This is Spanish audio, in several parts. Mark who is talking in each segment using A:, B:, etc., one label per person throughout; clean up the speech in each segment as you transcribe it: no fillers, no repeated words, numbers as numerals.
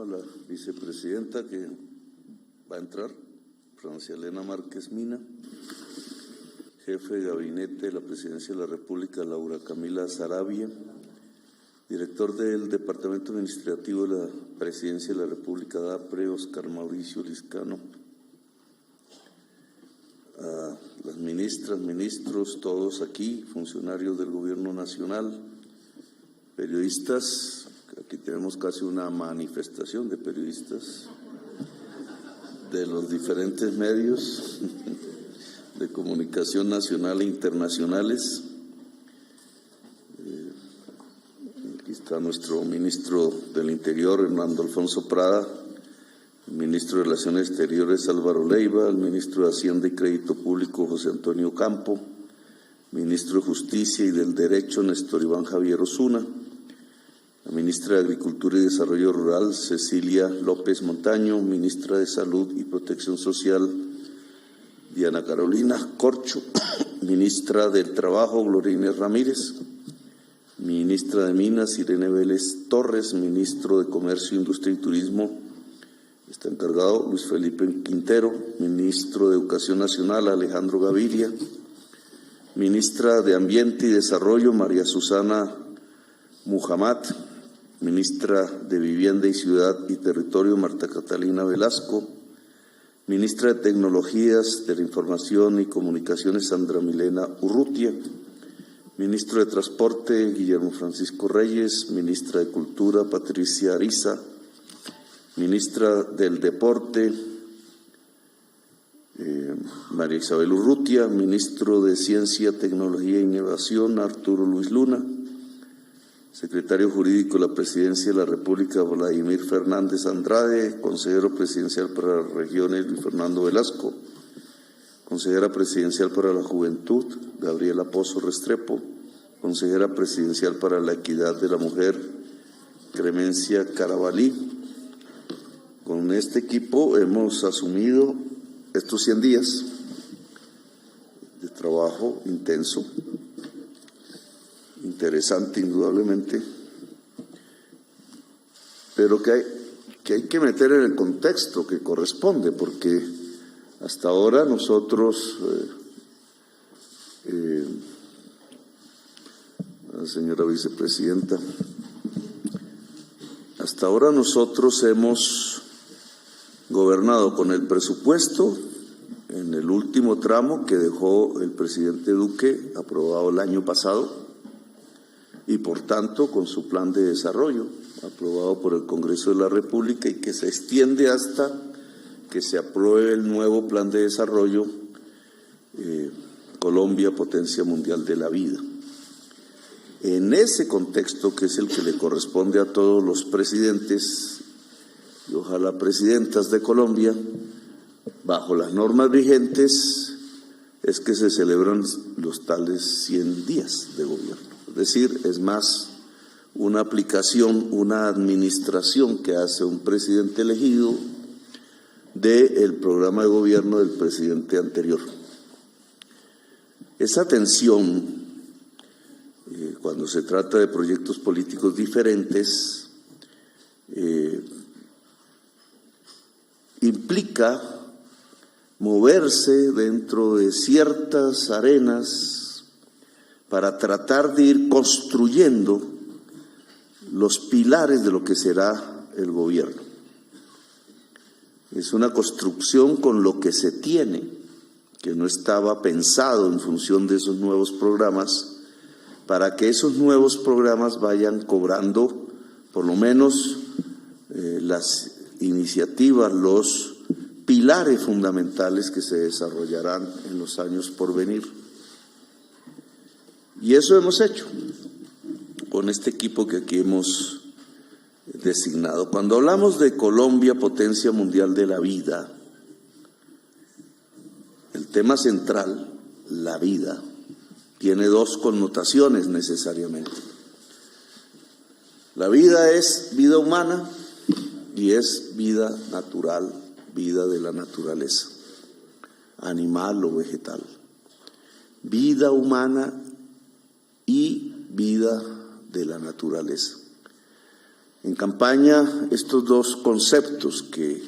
A: a la vicepresidenta que va a entrar, Francia Elena Márquez Mina, jefe de gabinete de la Presidencia de la República, Laura Camila Saravia, director del Departamento Administrativo de la Presidencia de la República, DAPRE, Oscar Mauricio Liscano, a las ministras, ministros, todos aquí, funcionarios del Gobierno Nacional, periodistas, aquí tenemos casi una manifestación de periodistas de los diferentes medios de comunicación nacional e internacionales. Aquí está nuestro ministro del Interior, Hernando Alfonso Prada, el ministro de Relaciones Exteriores, Álvaro Leiva, el ministro de Hacienda y Crédito Público, José Antonio Campo, ministro de Justicia y del Derecho, Néstor Iván Javier Osuna, la ministra de Agricultura y Desarrollo Rural, Cecilia López Montaño, ministra de Salud y Protección Social, Diana Carolina Corcho, ministra del Trabajo, Gloria Inés Ramírez, ministra de Minas, Irene Vélez Torres, ministro de Comercio, Industria y Turismo, está encargado Luis Felipe Quintero, ministro de Educación Nacional, Alejandro Gaviria, ministra de Ambiente y Desarrollo, María Susana Muhammad, ministra de Vivienda y Ciudad y Territorio, Marta Catalina Velasco, ministra de Tecnologías de la Información y Comunicaciones, Sandra Milena Urrutia, ministro de Transporte, Guillermo Francisco Reyes, ministra de Cultura, Patricia Ariza, ministra del Deporte, María Isabel Urrutia, ministro de Ciencia, Tecnología e Innovación, Arturo Luis Luna, secretario jurídico de la Presidencia de la República, Vladimir Fernández Andrade, consejero presidencial para las regiones, Luis Fernando Velasco, consejera presidencial para la Juventud, Gabriela Pozo Restrepo, consejera presidencial para la Equidad de la Mujer, Clemencia Carabalí. Con este equipo hemos asumido estos 100 días de trabajo intenso, interesante indudablemente, pero que hay que meter en el contexto que corresponde, porque hasta ahora nosotros, la señora vicepresidenta, hasta ahora nosotros hemos gobernado con el presupuesto en el último tramo que dejó el presidente Duque aprobado el año pasado, y por tanto con su plan de desarrollo aprobado por el Congreso de la República y que se extiende hasta que se apruebe el nuevo plan de desarrollo Colombia, potencia mundial de la vida. En ese contexto, que es el que le corresponde a todos los presidentes y ojalá presidentas de Colombia, bajo las normas vigentes, es que se celebran los tales 100 días de gobierno. Es decir, es más una aplicación, una administración que hace un presidente elegido del programa de gobierno del presidente anterior. Esa tensión, cuando se trata de proyectos políticos diferentes, implica moverse dentro de ciertas arenas para tratar de ir construyendo los pilares de lo que será el gobierno. Es una construcción con lo que se tiene, que no estaba pensado en función de esos nuevos programas, para que esos nuevos programas vayan cobrando por lo menos las iniciativas, los pilares fundamentales que se desarrollarán en los años por venir. Y eso hemos hecho con este equipo que aquí hemos designado. Cuando hablamos de Colombia, potencia mundial de la vida, el tema central, la vida, tiene dos connotaciones necesariamente. La vida es vida humana y es vida natural, vida de la naturaleza, animal o vegetal. Vida humana y vida de la naturaleza. En campaña, estos dos conceptos que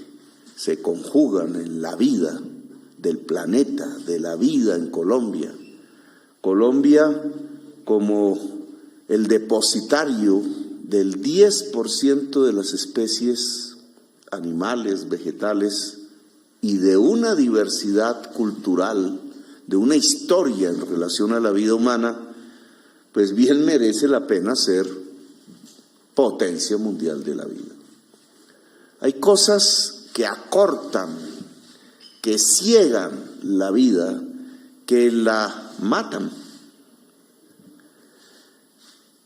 A: se conjugan en la vida del planeta, de la vida en Colombia. Colombia como el depositario del 10% de las especies animales, vegetales y de una diversidad cultural, de una historia en relación a la vida humana, pues bien merece la pena ser potencia mundial de la vida. Hay cosas que acortan, que ciegan la vida, que la matan.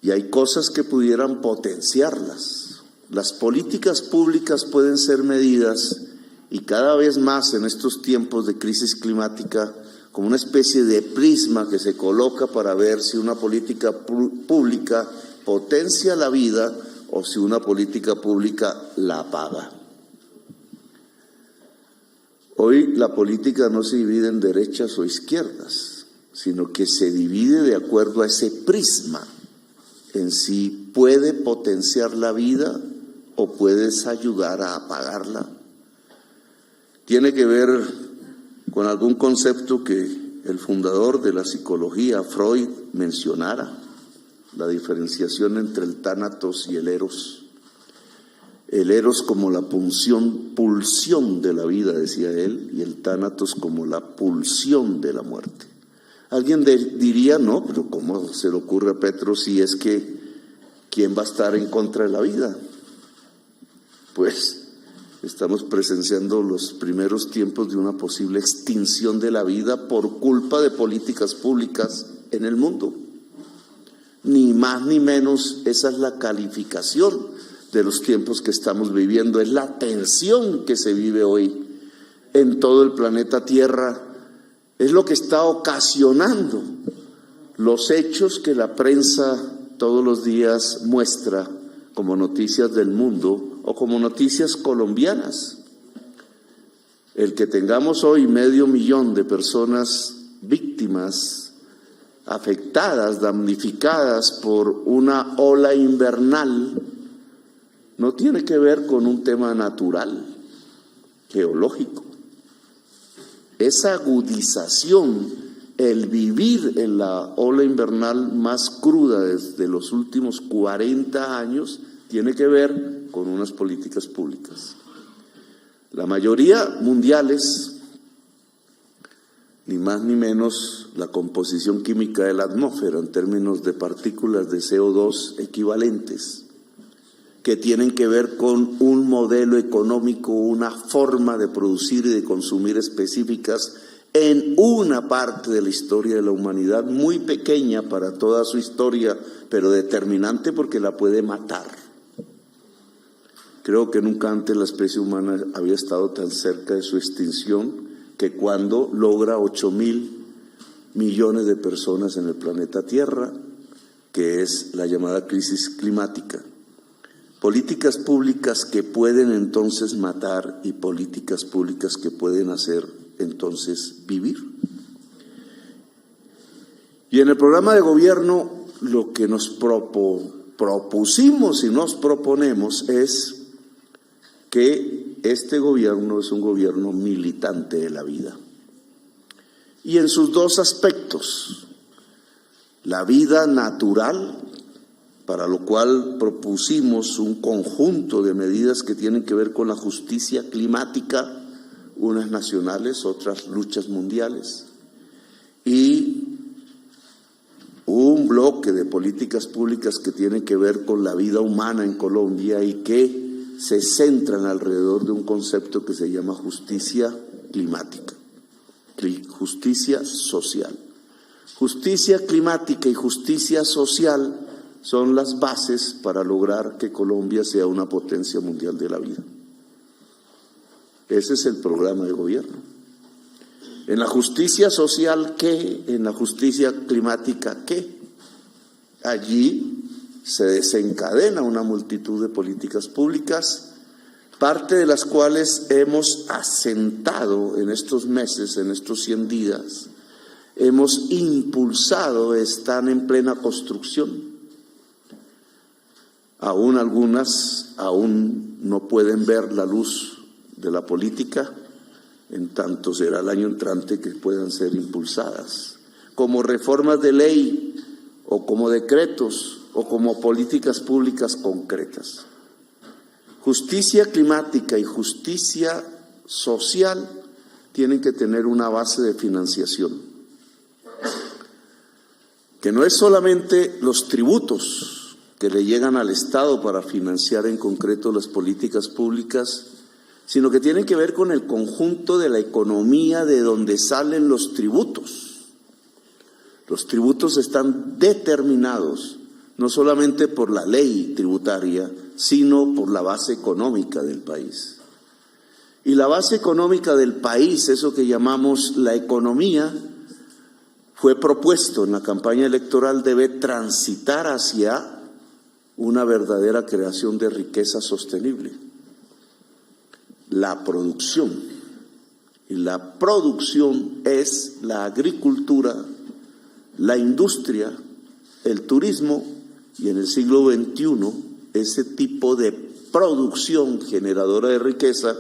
A: Y hay cosas que pudieran potenciarlas. Las políticas públicas pueden ser medidas, y cada vez más en estos tiempos de crisis climática, como una especie de prisma que se coloca para ver si una política pública potencia la vida o si una política pública la apaga. Hoy la política no se divide en derechas o izquierdas, sino que se divide de acuerdo a ese prisma, en si puede potenciar la vida o puedes ayudar a apagarla. Tiene que ver con algún concepto que el fundador de la psicología, Freud, mencionara, la diferenciación entre el tánatos y el eros. El eros como la pulsión de la vida, decía él, y el tánatos como la pulsión de la muerte. Alguien diría, no, pero ¿cómo se le ocurre a Petro si es que quién va a estar en contra de la vida? Pues estamos presenciando los primeros tiempos de una posible extinción de la vida por culpa de políticas públicas en el mundo. Ni más ni menos, esa es la calificación de los tiempos que estamos viviendo, es la tensión que se vive hoy en todo el planeta Tierra, es lo que está ocasionando los hechos que la prensa todos los días muestra como noticias del mundo o como noticias colombianas. El que tengamos hoy 500,000 de personas víctimas, afectadas, damnificadas por una ola invernal, no tiene que ver con un tema natural, geológico. Esa agudización, el vivir en la ola invernal más cruda desde los últimos 40 años, tiene que ver con unas políticas públicas. La mayoría mundiales, ni más ni menos la composición química de la atmósfera en términos de partículas de CO2 equivalentes, que tienen que ver con un modelo económico, una forma de producir y de consumir específicas en una parte de la historia de la humanidad, muy pequeña para toda su historia, pero determinante porque la puede matar. Creo que nunca antes la especie humana había estado tan cerca de su extinción que cuando logra 8.000 millones de personas en el planeta Tierra, que es la llamada crisis climática. Políticas públicas que pueden entonces matar y políticas públicas que pueden hacer entonces vivir. Y en el programa de gobierno lo que nos propusimos y nos proponemos es que este gobierno es un gobierno militante de la vida. Y en sus dos aspectos, la vida natural, para lo cual propusimos un conjunto de medidas que tienen que ver con la justicia climática, unas nacionales, otras luchas mundiales, y un bloque de políticas públicas que tienen que ver con la vida humana en Colombia y que se centran alrededor de un concepto que se llama justicia climática, justicia social. Justicia climática y justicia social son las bases para lograr que Colombia sea una potencia mundial de la vida. Ese es el programa de gobierno. En la justicia social, ¿qué? En la justicia climática, ¿qué? Allí se desencadena una multitud de políticas públicas, parte de las cuales hemos asentado en estos meses, en estos 100 días, hemos impulsado, están en plena construcción. Aún algunas no pueden ver la luz de la política, en tanto será el año entrante que puedan ser impulsadas, como reformas de ley o como decretos o como políticas públicas concretas. Justicia climática y justicia social tienen que tener una base de financiación, que no es solamente los tributos que le llegan al Estado para financiar en concreto las políticas públicas, sino que tienen que ver con el conjunto de la economía de donde salen los tributos. Los tributos están determinados no solamente por la ley tributaria, sino por la base económica del país. Y la base económica del país, eso que llamamos la economía, fue propuesto en la campaña electoral, debe transitar hacia una verdadera creación de riqueza sostenible. La producción. Y la producción es la agricultura, la industria, el turismo y en el siglo XXI ese tipo de producción generadora de riqueza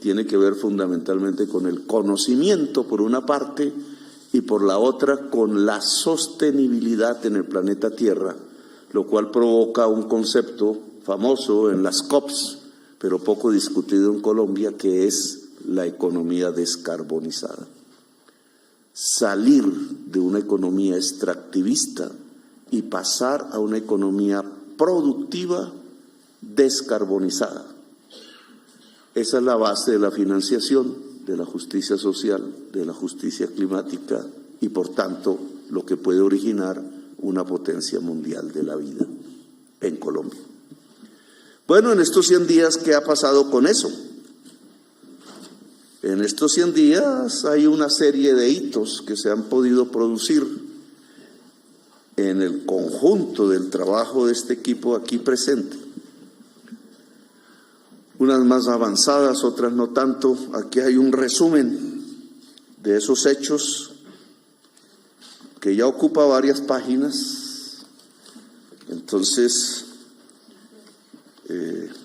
A: tiene que ver fundamentalmente con el conocimiento por una parte y por la otra con la sostenibilidad en el planeta Tierra, lo cual provoca un concepto famoso en las COPs, pero poco discutido en Colombia, que es la economía descarbonizada. Salir de una economía extractivista y pasar a una economía productiva descarbonizada. Esa es la base de la financiación, de la justicia social, de la justicia climática y, por tanto, lo que puede originar una potencia mundial de la vida en Colombia. Bueno, en estos 100 días, ¿qué ha pasado con eso? En estos 100 días hay una serie de hitos que se han podido producir en el conjunto del trabajo de este equipo aquí presente. Unas más avanzadas, otras no tanto. Aquí hay un resumen de esos hechos que ya ocupa varias páginas. Entonces,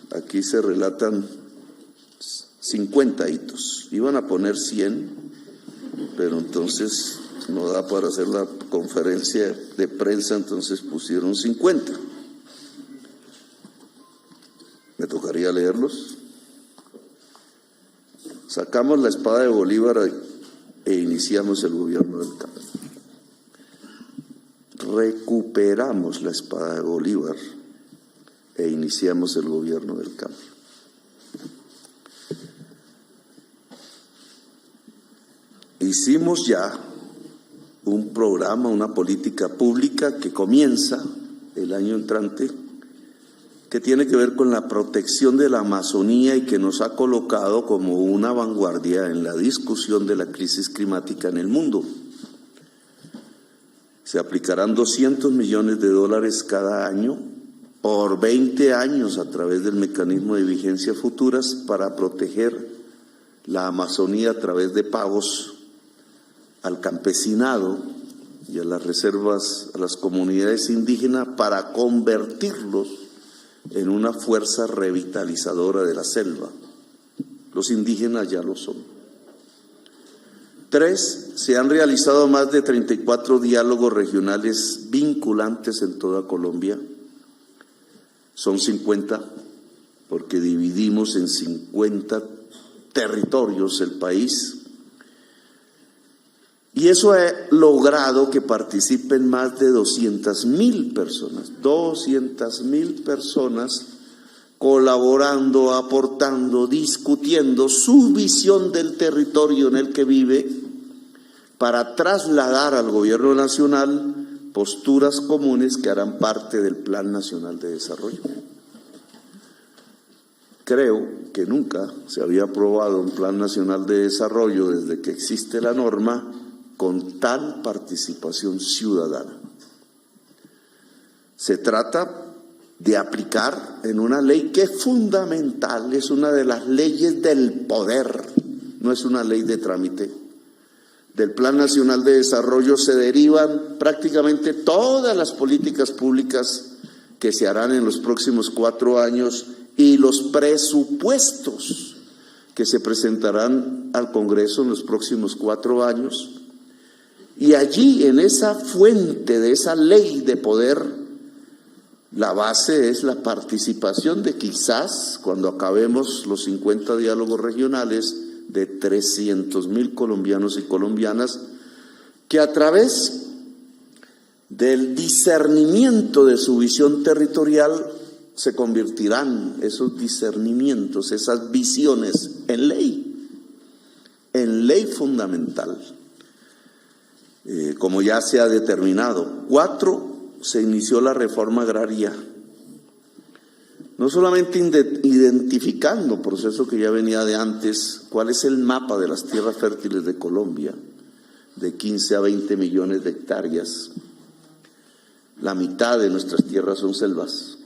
A: aquí se relatan 50 hitos. Iban a poner 100, pero entonces no da para hacer la conferencia de prensa, entonces pusieron 50. ¿Me tocaría leerlos? Sacamos la espada de Bolívar e iniciamos el gobierno del cambio. Recuperamos la espada de Bolívar e iniciamos el gobierno del cambio. Hicimos ya un programa, una política pública que comienza el año entrante, que tiene que ver con la protección de la Amazonía y que nos ha colocado como una vanguardia en la discusión de la crisis climática en el mundo. Se aplicarán $200 millones cada año por 20 años a través del mecanismo de vigencia futuras para proteger la Amazonía a través de pagos al campesinado y a las reservas, a las comunidades indígenas, para convertirlos en una fuerza revitalizadora de la selva. Los indígenas ya lo son. 3, se han realizado más de 34 diálogos regionales vinculantes en toda Colombia. Son 50, porque dividimos en 50 territorios el país. Y eso ha logrado que participen más de 200.000 personas, 200.000 personas colaborando, aportando, discutiendo su visión del territorio en el que vive para trasladar al gobierno nacional posturas comunes que harán parte del Plan Nacional de Desarrollo. Creo que nunca se había aprobado un Plan Nacional de Desarrollo desde que existe la norma con tal participación ciudadana. Se trata de aplicar en una ley que es fundamental, es una de las leyes del poder, no es una ley de trámite. Del Plan Nacional de Desarrollo se derivan prácticamente todas las políticas públicas que se harán en los próximos 4 años y los presupuestos que se presentarán al Congreso en los próximos 4 años. Y allí, en esa fuente de esa ley de poder, la base es la participación de quizás, cuando acabemos los 50 diálogos regionales, de 300,000 colombianos y colombianas, que a través del discernimiento de su visión territorial se convertirán esos discernimientos, esas visiones en ley fundamental. Como ya se ha determinado. 4, se inició la reforma agraria, no solamente identificando, proceso que ya venía de antes, cuál es el mapa de las tierras fértiles de Colombia, de 15 a 20 millones de hectáreas. La mitad de nuestras tierras son selvas.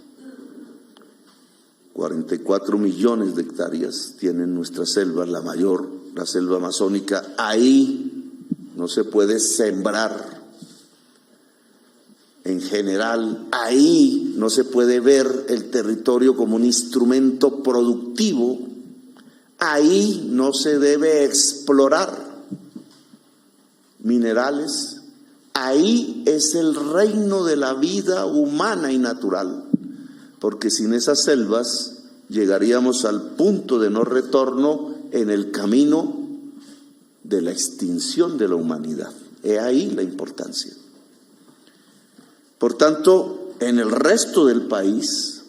A: 44 millones de hectáreas tienen nuestras selvas, la mayor, la selva amazónica. Ahí no se puede sembrar. En general, ahí no se puede ver el territorio como un instrumento productivo. Ahí no se debe explorar minerales. Ahí es el reino de la vida humana y natural, porque sin esas selvas llegaríamos al punto de no retorno en el camino de la extinción de la humanidad. He ahí la importancia. Por tanto, en el resto del país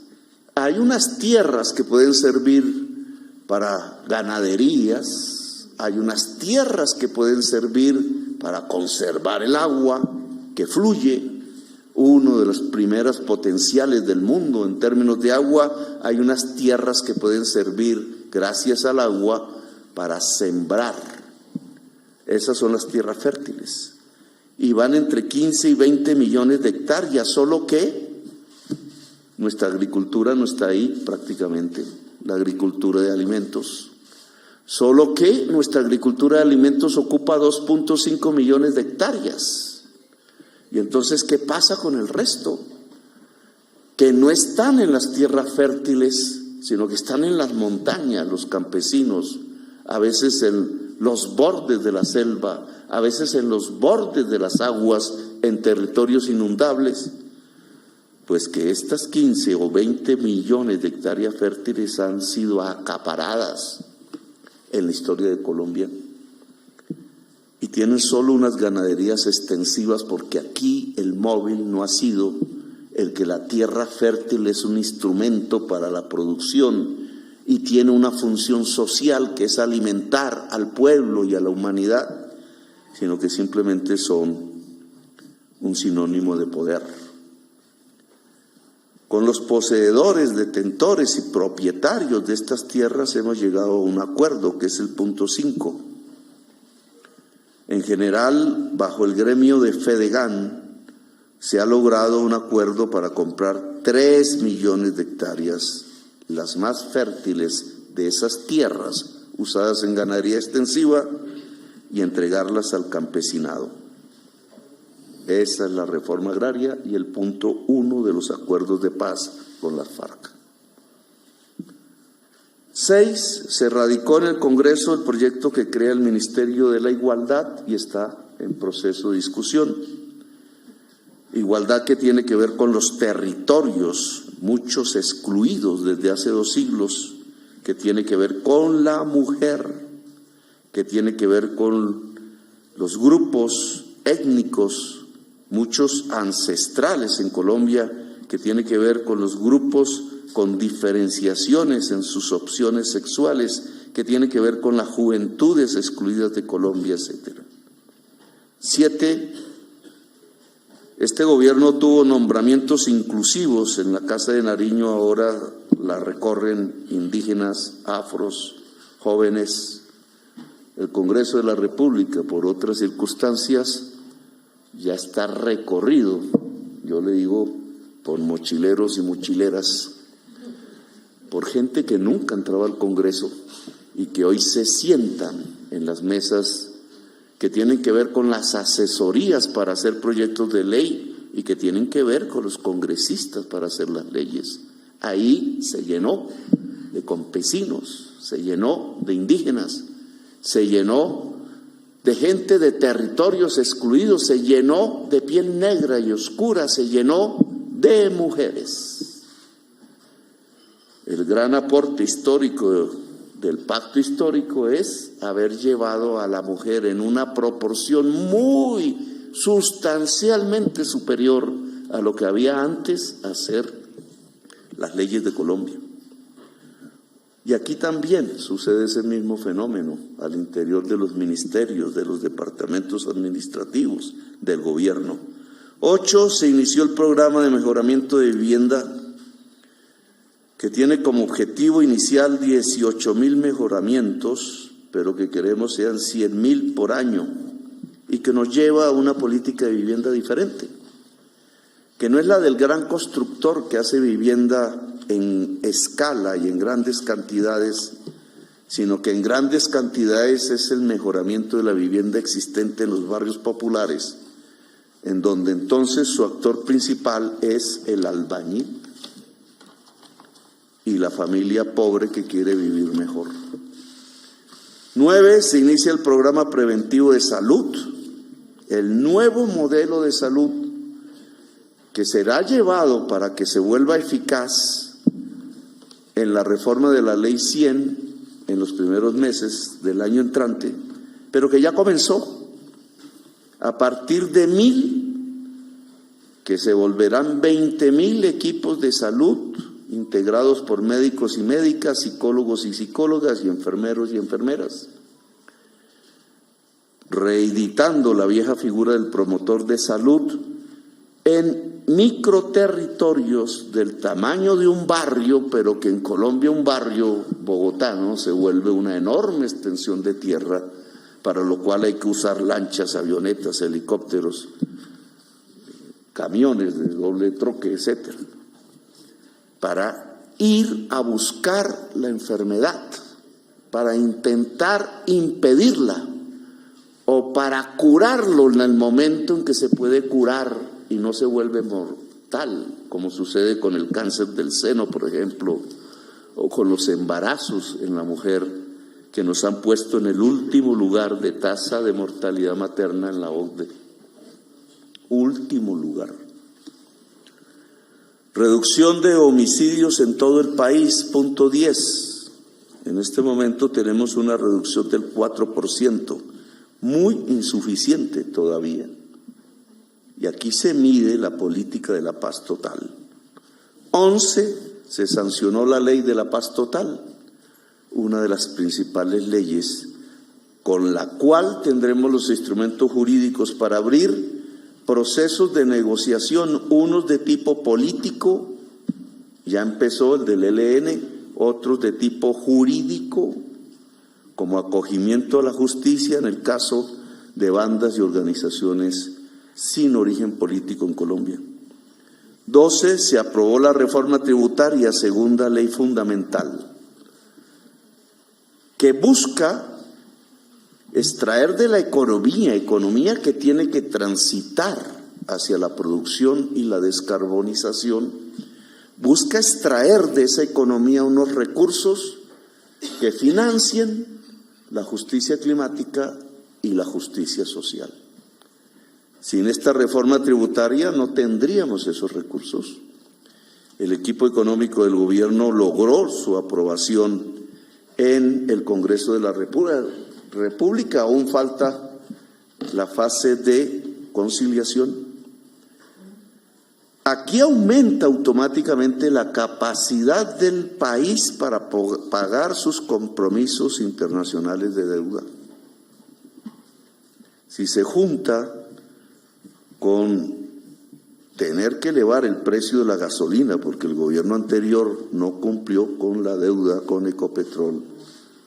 A: hay unas tierras que pueden servir para ganaderías, hay unas tierras que pueden servir para conservar el agua que fluye, uno de los primeros potenciales del mundo en términos de agua. Hay unas tierras que pueden servir, gracias al agua, para sembrar. Esas son las tierras fértiles. Y van entre 15 y 20 millones de hectáreas, solo que nuestra agricultura no está ahí prácticamente, la agricultura de alimentos. Solo que nuestra agricultura de alimentos ocupa 2.5 millones de hectáreas. Y entonces, ¿qué pasa con el resto? Que no están en las tierras fértiles, sino que están en las montañas, los campesinos, a veces en los bordes de la selva, a veces en los bordes de las aguas, en territorios inundables. Pues que estas 15 o 20 millones de hectáreas fértiles han sido acaparadas en la historia de Colombia y tienen solo unas ganaderías extensivas, porque aquí el móvil no ha sido el que la tierra fértil es un instrumento para la producción y tiene una función social que es alimentar al pueblo y a la humanidad, sino que simplemente son un sinónimo de poder. Con los poseedores, detentores y propietarios de estas tierras hemos llegado a un acuerdo, que es el punto 5. En general, bajo el gremio de Fedegan, se ha logrado un acuerdo para comprar 3 millones de hectáreas, las más fértiles de esas tierras usadas en ganadería extensiva, y entregarlas al campesinado. Esa es la reforma agraria y el punto 1 de los acuerdos de paz con las FARC. 6. Se radicó en el Congreso el proyecto que crea el Ministerio de la Igualdad y está en proceso de discusión. Igualdad que tiene que ver con los territorios, muchos excluidos desde hace 2 siglos, que tiene que ver con la mujer, que tiene que ver con los grupos étnicos, muchos ancestrales en Colombia, que tiene que ver con los grupos con diferenciaciones en sus opciones sexuales, que tiene que ver con las juventudes excluidas de Colombia, etc. 7. Este gobierno tuvo nombramientos inclusivos. En la Casa de Nariño ahora la recorren indígenas, afros, jóvenes. El Congreso de la República, por otras circunstancias, ya está recorrido, yo le digo, por mochileros y mochileras, por gente que nunca entraba al Congreso y que hoy se sientan en las mesas que tienen que ver con las asesorías para hacer proyectos de ley y que tienen que ver con los congresistas para hacer las leyes. Ahí se llenó de campesinos, se llenó de indígenas, se llenó de gente de territorios excluidos, se llenó de piel negra y oscura, se llenó de mujeres. El gran aporte histórico del pacto histórico es haber llevado a la mujer en una proporción muy sustancialmente superior a lo que había antes a hacer las leyes de Colombia. Y aquí también sucede ese mismo fenómeno al interior de los ministerios, de los departamentos administrativos del gobierno. 8, se inició el programa de mejoramiento de vivienda que tiene como objetivo inicial 18,000 mejoramientos, pero que queremos sean 100,000 por año, y que nos lleva a una política de vivienda diferente, que no es la del gran constructor que hace vivienda en escala y en grandes cantidades, sino que en grandes cantidades es el mejoramiento de la vivienda existente en los barrios populares, en donde entonces su actor principal es el albañil y la familia pobre que quiere vivir mejor. 9, se inicia el programa preventivo de salud, el nuevo modelo de salud que será llevado para que se vuelva eficaz en la reforma de la Ley 100 en los primeros meses del año entrante, pero que ya comenzó a partir de 1,000, que se volverán 20,000 equipos de salud integrados por médicos y médicas, psicólogos y psicólogas y enfermeros y enfermeras, reeditando la vieja figura del promotor de salud en microterritorios del tamaño de un barrio, pero que en Colombia un barrio bogotano se vuelve una enorme extensión de tierra, para lo cual hay que usar lanchas, avionetas, helicópteros, camiones de doble troque, etcétera, para ir a buscar la enfermedad, para intentar impedirla o para curarlo en el momento en que se puede curar y no se vuelve mortal, como sucede con el cáncer del seno, por ejemplo, o con los embarazos en la mujer, que nos han puesto en el último lugar de tasa de mortalidad materna en la OCDE. Último lugar. Reducción de homicidios en todo el país, punto 10. En este momento tenemos una reducción del 4%, muy insuficiente todavía. Y aquí se mide la política de la paz total. 11, se sancionó la ley de la paz total, una de las principales leyes con la cual tendremos los instrumentos jurídicos para abrir procesos de negociación, unos de tipo político, ya empezó el del ELN, otros de tipo jurídico, como acogimiento a la justicia en el caso de bandas y organizaciones sin origen político en Colombia. 12, se aprobó la reforma tributaria, segunda ley fundamental, que busca extraer de la economía que tiene que transitar hacia la producción y la descarbonización, busca extraer de esa economía unos recursos que financien la justicia climática y la justicia social. Sin esta reforma tributaria no tendríamos esos recursos. El equipo económico del gobierno logró su aprobación en el Congreso de la República, aún falta la fase de conciliación. Aquí aumenta automáticamente la capacidad del país para pagar sus compromisos internacionales de deuda. Si se junta con tener que elevar el precio de la gasolina, porque el gobierno anterior no cumplió con la deuda con Ecopetrol,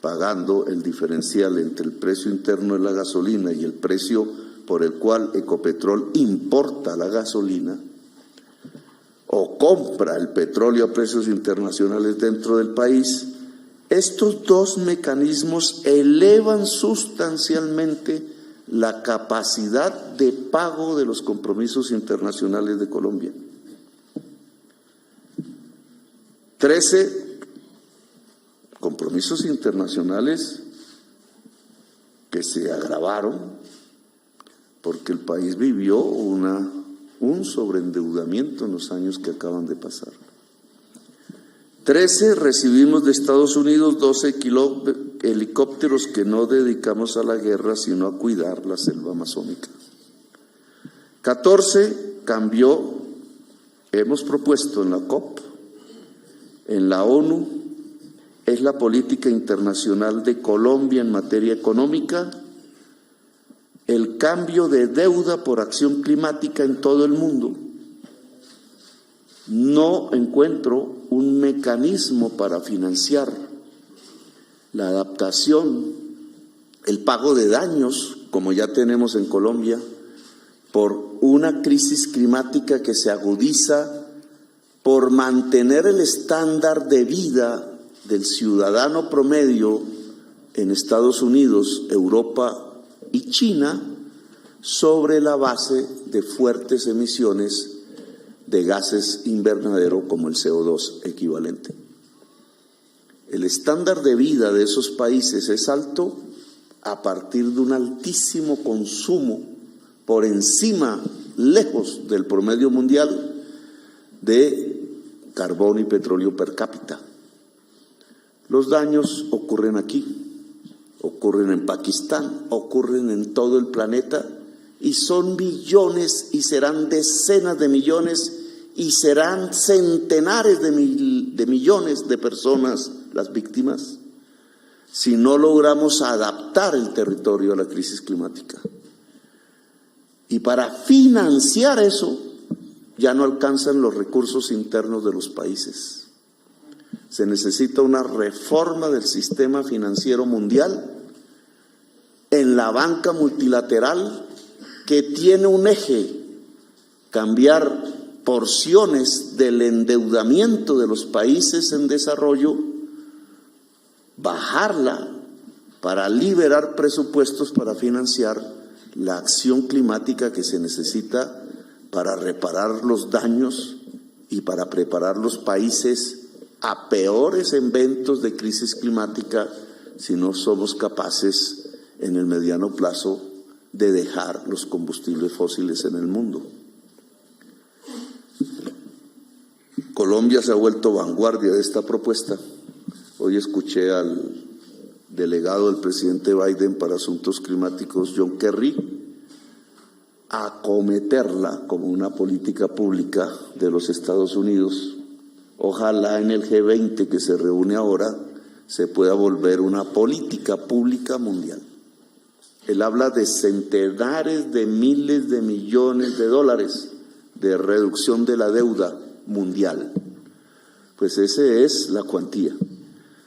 A: pagando el diferencial entre el precio interno de la gasolina y el precio por el cual Ecopetrol importa la gasolina o compra el petróleo a precios internacionales dentro del país. Estos dos mecanismos elevan sustancialmente la capacidad de pago de los compromisos internacionales de Colombia. 13 compromisos internacionales que se agravaron porque el país vivió un sobreendeudamiento en los años que acaban de pasar. 13 recibimos de Estados Unidos 12 helicópteros que no dedicamos a la guerra, sino a cuidar la selva amazónica. 14 hemos propuesto en la COP, en la ONU, es la política internacional de Colombia en materia económica, el cambio de deuda por acción climática en todo el mundo. No encuentro un mecanismo para financiar la adaptación, el pago de daños, como ya tenemos en Colombia, por una crisis climática que se agudiza por mantener el estándar de vida del ciudadano promedio en Estados Unidos, Europa y China sobre la base de fuertes emisiones de gases invernadero como el CO2 equivalente. El estándar de vida de esos países es alto a partir de un altísimo consumo por encima, lejos del promedio mundial, de carbón y petróleo per cápita. Los daños ocurren aquí, ocurren en Pakistán, ocurren en todo el planeta y son millones y serán decenas de millones y serán centenares de millones de personas las víctimas si no logramos adaptar el territorio a la crisis climática. Y para financiar eso ya no alcanzan los recursos internos de los países. Se necesita una reforma del sistema financiero mundial en la banca multilateral que tiene un eje, cambiar porciones del endeudamiento de los países en desarrollo, bajarla para liberar presupuestos para financiar la acción climática que se necesita para reparar los daños y para preparar los países a peores eventos de crisis climática si no somos capaces en el mediano plazo de dejar los combustibles fósiles en el mundo. Colombia se ha vuelto vanguardia de esta propuesta. Hoy escuché al delegado del presidente Biden para asuntos climáticos, John Kerry, acometerla como una política pública de los Estados Unidos. Ojalá en el G20 que se reúne ahora se pueda volver una política pública mundial. Él habla de centenares de miles de millones de dólares de reducción de la deuda mundial. Pues esa es la cuantía.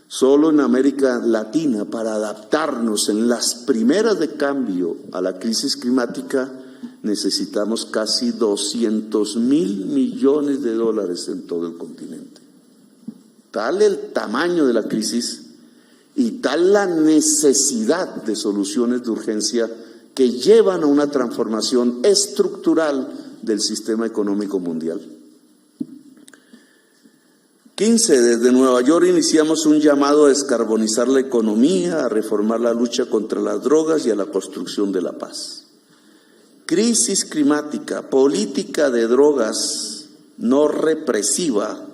A: Solo en América Latina, para adaptarnos en las primeras de cambio a la crisis climática, necesitamos casi 200.000 millones de dólares en todo el continente. Tal el tamaño de la crisis y tal la necesidad de soluciones de urgencia que llevan a una transformación estructural del sistema económico mundial. 15. Desde Nueva York iniciamos un llamado a descarbonizar la economía, a reformar la lucha contra las drogas y a la construcción de la paz. Crisis climática, política de drogas no represiva,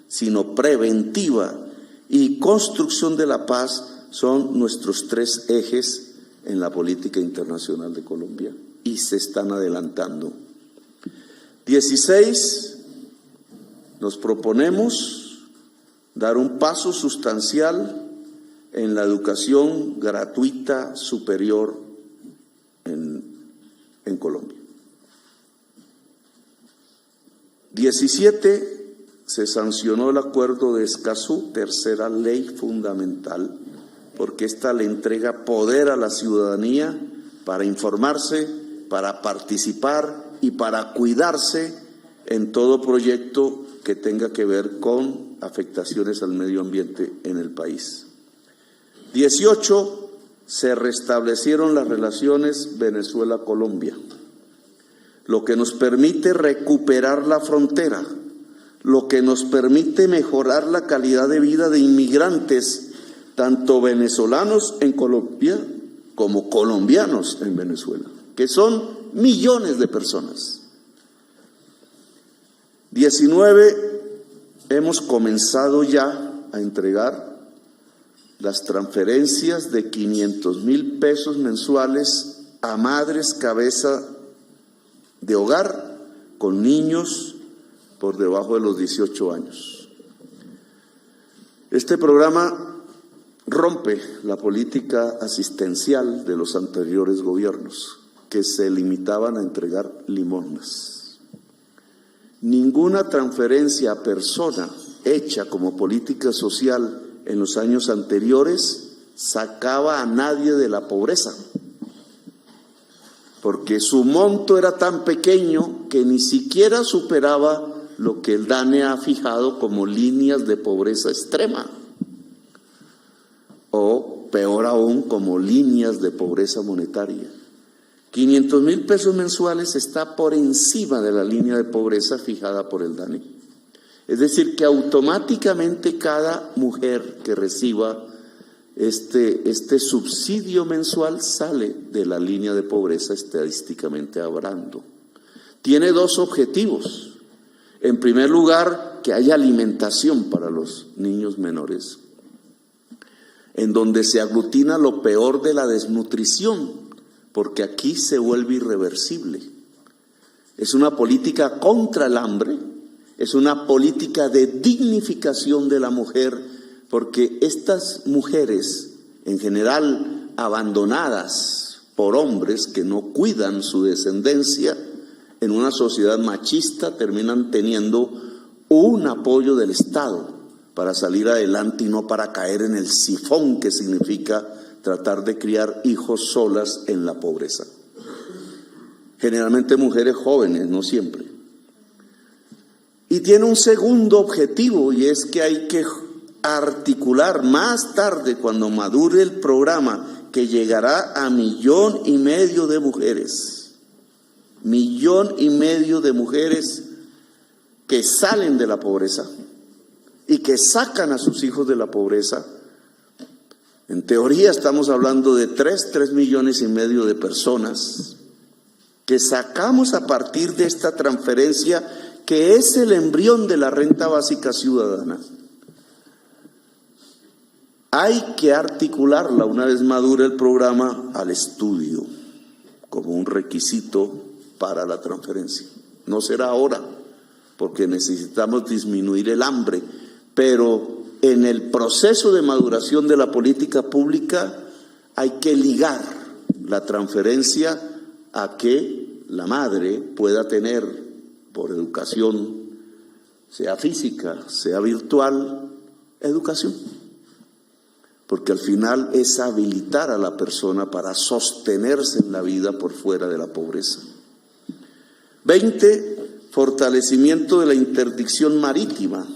A: sino preventiva, y construcción de la paz son nuestros 3 ejes en la política internacional de Colombia y se están adelantando. 16. Nos proponemos dar un paso sustancial en la educación gratuita superior en Colombia. 17. Se sancionó el acuerdo de Escazú, tercera ley fundamental, porque esta le entrega poder a la ciudadanía para informarse, para participar y para cuidarse en todo proyecto que tenga que ver con afectaciones al medio ambiente en el país. 18. se restablecieron las relaciones Venezuela-Colombia, lo que nos permite recuperar la frontera, lo que nos permite mejorar la calidad de vida de inmigrantes, tanto venezolanos en Colombia como colombianos en Venezuela, que son millones de personas. 19, hemos comenzado ya a entregar las transferencias de 500,000 pesos mensuales a madres cabeza de hogar con niños por debajo de los 18 años. Este programa rompe la política asistencial de los anteriores gobiernos, que se limitaban a entregar limosnas. Ninguna transferencia a persona hecha como política social en los años anteriores sacaba a nadie de la pobreza, porque su monto era tan pequeño que ni siquiera superaba lo que el DANE ha fijado como líneas de pobreza extrema, o peor aún, como líneas de pobreza monetaria. 500,000 pesos mensuales está por encima de la línea de pobreza fijada por el DANE. Es decir, que automáticamente cada mujer que reciba este subsidio mensual sale de la línea de pobreza estadísticamente hablando. Tiene dos objetivos. En primer lugar, que haya alimentación para los niños menores, en donde se aglutina lo peor de la desnutrición, porque aquí se vuelve irreversible. Es una política contra el hambre, es una política de dignificación de la mujer, porque estas mujeres, en general abandonadas por hombres que no cuidan su descendencia, en una sociedad machista terminan teniendo un apoyo del Estado para salir adelante y no para caer en el sifón que significa tratar de criar hijos solas en la pobreza. Generalmente mujeres jóvenes, no siempre. Y tiene un segundo objetivo, y es que hay que articular más tarde, cuando madure el programa, que llegará a 1,5 millones de mujeres. 1,5 millones de mujeres que salen de la pobreza y que sacan a sus hijos de la pobreza. En teoría estamos hablando de 3,5 millones de personas que sacamos a partir de esta transferencia, que es el embrión de la renta básica ciudadana. Hay que articularla, una vez madure el programa, al estudio como un requisito para la transferencia. No será ahora, porque necesitamos disminuir el hambre, pero en el proceso de maduración de la política pública hay que ligar la transferencia a que la madre pueda tener, por educación, sea física, sea virtual, educación. Porque al final es habilitar a la persona para sostenerse en la vida por fuera de la pobreza. 20, fortalecimiento de la interdicción marítima,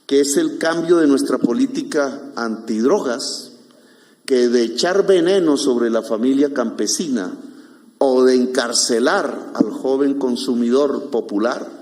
A: que es el cambio de nuestra política antidrogas, que de echar veneno sobre la familia campesina o de encarcelar al joven consumidor popular,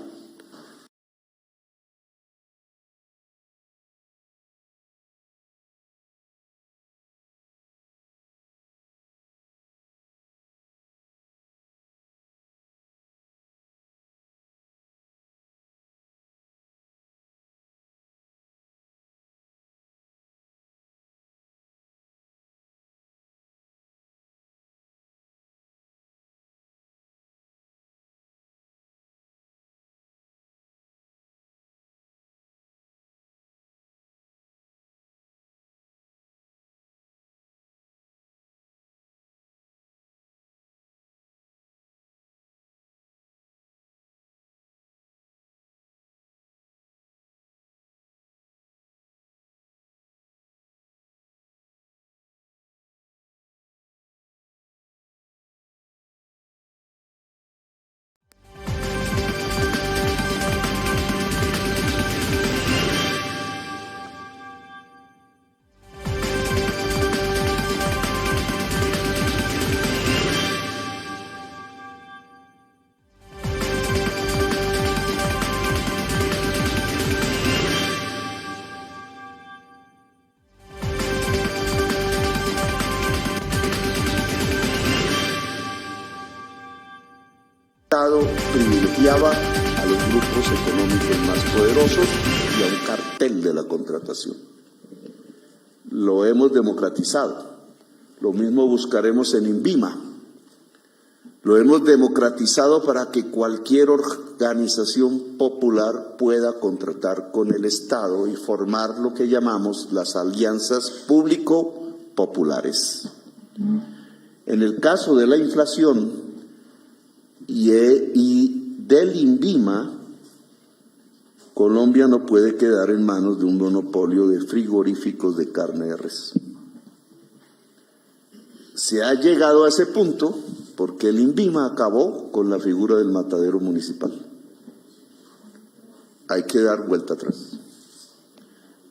A: beneficiaba a los grupos económicos más poderosos y a un cartel de la contratación. Lo hemos democratizado. Lo mismo buscaremos en INVIMA. Lo hemos democratizado para que cualquier organización popular pueda contratar con el Estado y formar lo que llamamos las alianzas público-populares. En el caso de la inflación y del INVIMA, Colombia no puede quedar en manos de un monopolio de frigoríficos de carne de res. Se ha llegado a ese punto porque el INVIMA acabó con la figura del matadero municipal. Hay que dar vuelta atrás.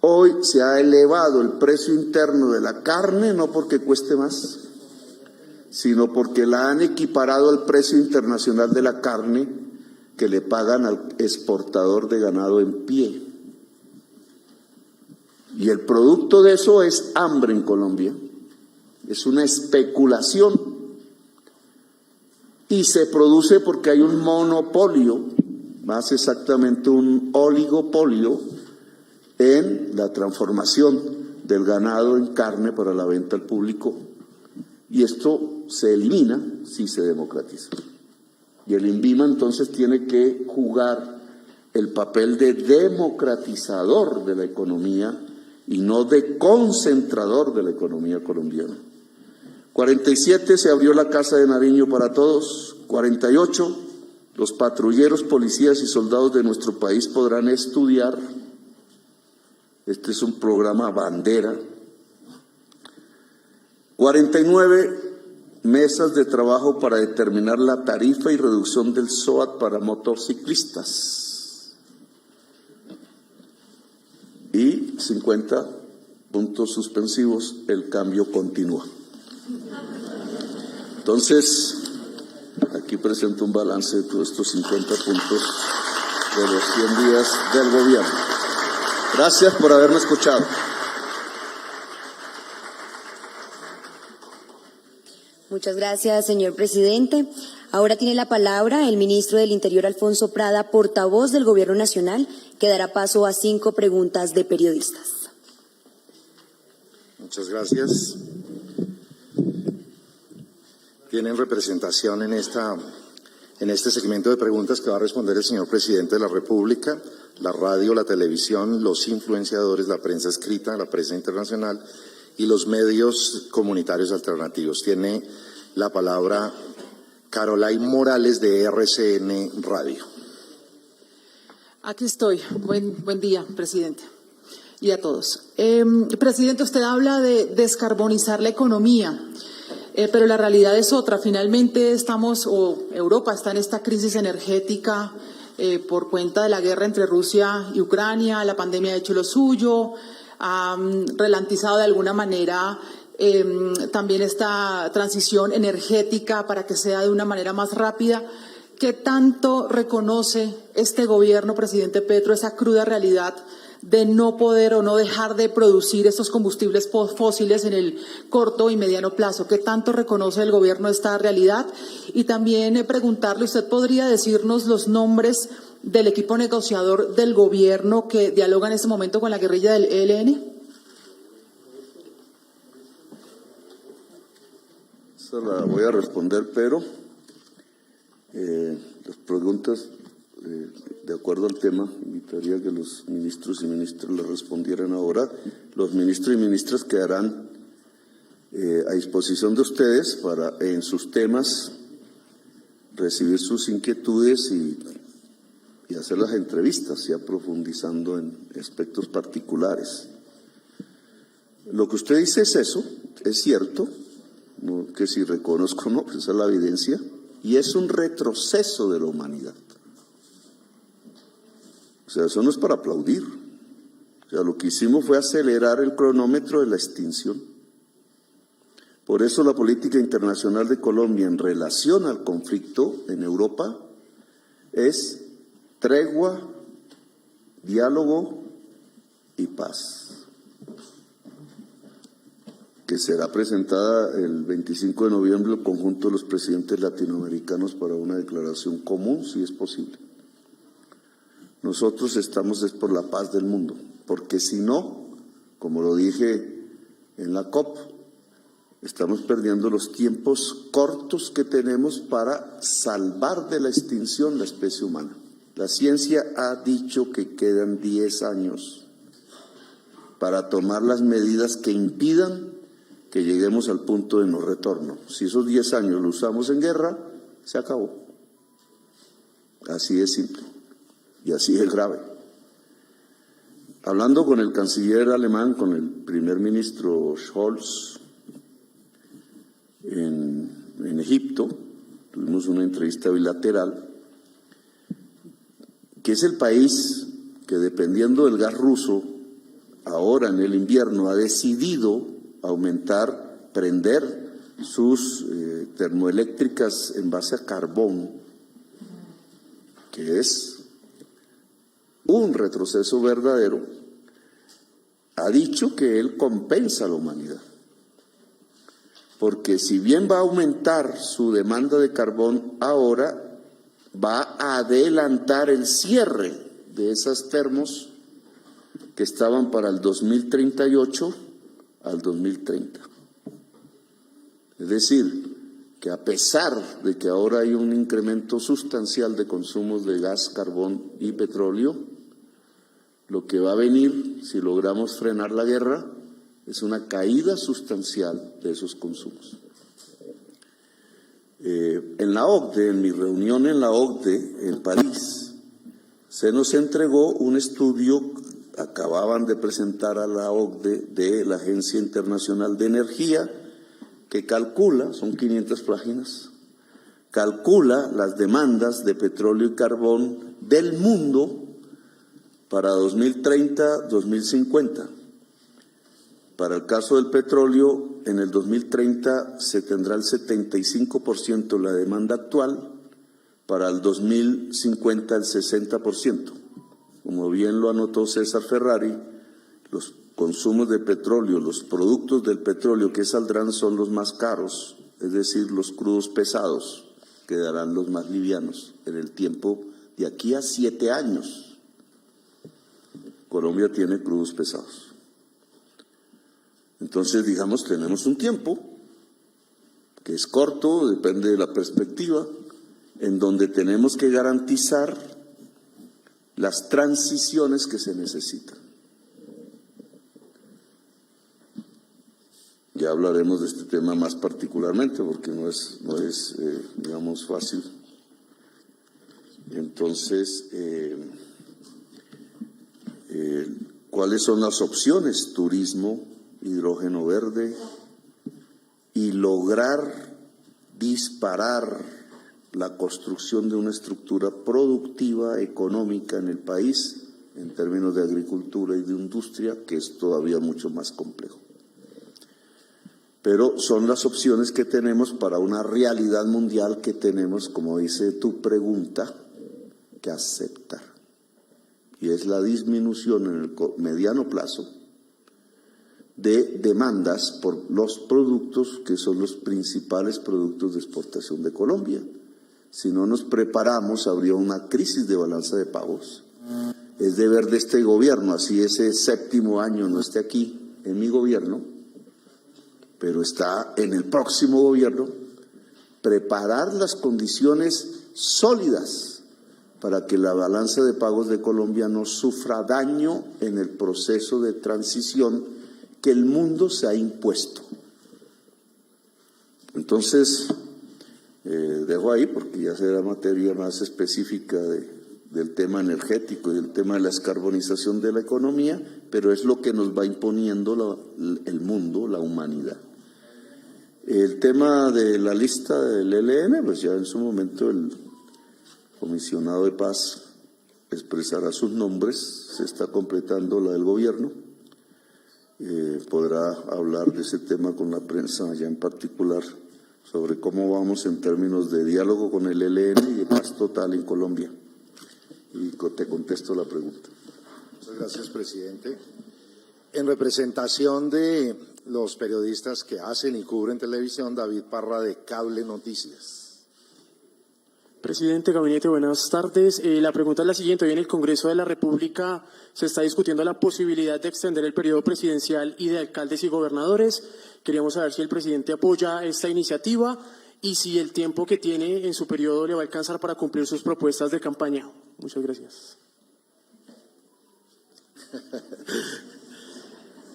A: Hoy se ha elevado el precio interno de la carne, no porque cueste más, sino porque la han equiparado al precio internacional de la carne que le pagan al exportador de ganado en pie. Y el producto de eso es hambre en Colombia. Es una especulación. Y se produce porque hay un monopolio, más exactamente un oligopolio, en la transformación del ganado en carne para la venta al público. Y esto se elimina si se democratiza. Y el INVIMA entonces tiene que jugar el papel de democratizador de la economía y no de concentrador de la economía colombiana. 47, se abrió la Casa de Nariño para todos. 48, los patrulleros, policías y soldados de nuestro país podrán estudiar. Este es un programa bandera. 49, mesas de trabajo para determinar la tarifa y reducción del SOAT para motociclistas. Y 50 puntos suspensivos, el cambio continúa. Entonces, aquí presento un balance de todos estos 50 puntos de los 100 días del gobierno. Gracias por haberme escuchado.
B: Muchas gracias, señor presidente. Ahora tiene la palabra el ministro del Interior, Alfonso Prada, portavoz del Gobierno Nacional, que dará paso a 5 preguntas de periodistas.
C: Muchas gracias. Tienen representación en este segmento de preguntas que va a responder el señor presidente de la República, la radio, la televisión, los influenciadores, la prensa escrita, la prensa internacional y los medios comunitarios alternativos. Tiene la palabra Caroline Morales de RCN Radio.
D: Aquí estoy. Buen día, presidente, y a todos. Presidente, usted habla de descarbonizar la economía. Pero la realidad es otra. Finalmente Europa está en esta crisis energética por cuenta de la guerra entre Rusia y Ucrania. La pandemia ha hecho lo suyo, ha ralentizado de alguna manera también esta transición energética para que sea de una manera más rápida. ¿Qué tanto reconoce este gobierno, presidente Petro, esa cruda realidad de no poder o no dejar de producir estos combustibles fósiles en el corto y mediano plazo? ¿Qué tanto reconoce el gobierno esta realidad? Y también preguntarle, ¿usted podría decirnos los nombres del equipo negociador del gobierno que dialoga en este momento con la guerrilla del ELN?
A: Esa la voy a responder, pero las preguntas, de acuerdo al tema, invitaría a que los ministros y ministras le respondieran ahora. Los ministros y ministras quedarán a disposición de ustedes para, en sus temas, recibir sus inquietudes y hacer las entrevistas, ya profundizando en aspectos particulares. Lo que usted dice es eso, es cierto, no, que si reconozco no, pues esa es la evidencia, y es un retroceso de la humanidad. O sea, eso no es para aplaudir. O sea, lo que hicimos fue acelerar el cronómetro de la extinción. Por eso la política internacional de Colombia en relación al conflicto en Europa es tregua, diálogo y paz, que será presentada el 25 de noviembre al conjunto de los presidentes latinoamericanos para una declaración común, si es posible. Nosotros estamos es por la paz del mundo, porque si no, como lo dije en la COP, estamos perdiendo los tiempos cortos que tenemos para salvar de la extinción la especie humana. La ciencia ha dicho que quedan 10 años para tomar las medidas que impidan que lleguemos al punto de no retorno. Si esos 10 años lo usamos en guerra, se acabó. Así es simple y así es grave. Hablando con el canciller alemán, con el primer ministro Scholz, en Egipto, tuvimos una entrevista bilateral, que es el país que, dependiendo del gas ruso, ahora en el invierno ha decidido prender sus termoeléctricas en base a carbón, que es un retroceso verdadero. Ha dicho que él compensa a la humanidad, porque si bien va a aumentar su demanda de carbón ahora, va a adelantar el cierre de esas termos que estaban para el 2038 al 2030. Es decir, que a pesar de que ahora hay un incremento sustancial de consumos de gas, carbón y petróleo, lo que va a venir, si logramos frenar la guerra, es una caída sustancial de esos consumos. En la OCDE, en mi reunión en la OCDE en París, se nos entregó un estudio, acababan de presentar a la OCDE, de la Agencia Internacional de Energía, que calcula, son 500 páginas, calcula las demandas de petróleo y carbón del mundo para 2030-2050. Para el caso del petróleo, en el 2030 se tendrá el 75% de la demanda actual, para el 2050 el 60%. Como bien lo anotó César Ferrari, los consumos de petróleo, los productos del petróleo que saldrán son los más caros, es decir, los crudos pesados, quedarán los más livianos en el tiempo de aquí a 7 años. Colombia tiene crudos pesados. Entonces, digamos, tenemos un tiempo que es corto, depende de la perspectiva, en donde tenemos que garantizar las transiciones que se necesitan. Ya hablaremos de este tema más particularmente, porque no es digamos, fácil. Entonces, ¿cuáles son las opciones? Turismo, hidrógeno verde, y lograr disparar la construcción de una estructura productiva, económica en el país, en términos de agricultura y de industria, que es todavía mucho más complejo. Pero son las opciones que tenemos para una realidad mundial que tenemos, como dice tu pregunta, que aceptar. Y es la disminución en el mediano plazo de demandas por los productos que son los principales productos de exportación de Colombia. Si no nos preparamos, habría una crisis de balanza de pagos. Es deber de este gobierno, así ese 7º año no esté aquí en mi gobierno, pero está en el próximo gobierno, preparar las condiciones sólidas para que la balanza de pagos de Colombia no sufra daño en el proceso de transición que el mundo se ha impuesto. Entonces, dejo ahí porque ya será materia más específica del tema energético y del tema de la descarbonización de la economía, pero es lo que nos va imponiendo el mundo, la humanidad. El tema de la lista del ELN, pues ya en su momento el comisionado de paz expresará sus nombres, se está completando la del gobierno. Podrá hablar de ese tema con la prensa ya en particular, sobre cómo vamos en términos de diálogo con el ELN y de paz total en Colombia. Y te contesto la pregunta.
C: Muchas gracias, presidente. En representación de los periodistas que hacen y cubren televisión, David Parra, de Cable Noticias.
E: Presidente, gabinete, buenas tardes. La pregunta es la siguiente. Hoy en el Congreso de la República se está discutiendo la posibilidad de extender el periodo presidencial y de alcaldes y gobernadores. Queríamos saber si el presidente apoya esta iniciativa y si el tiempo que tiene en su periodo le va a alcanzar para cumplir sus propuestas de campaña. Muchas gracias.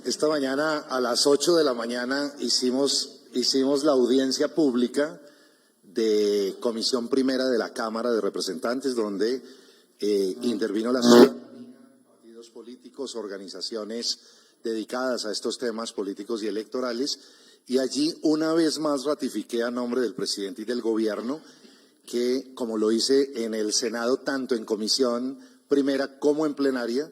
C: Esta mañana a las 8 de la mañana hicimos la audiencia pública de Comisión Primera de la Cámara de Representantes, donde intervino la ciudadanía, partidos políticos, organizaciones dedicadas a estos temas políticos y electorales, y allí una vez más ratifiqué a nombre del presidente y del gobierno que, como lo hice en el Senado, tanto en Comisión Primera como en plenaria,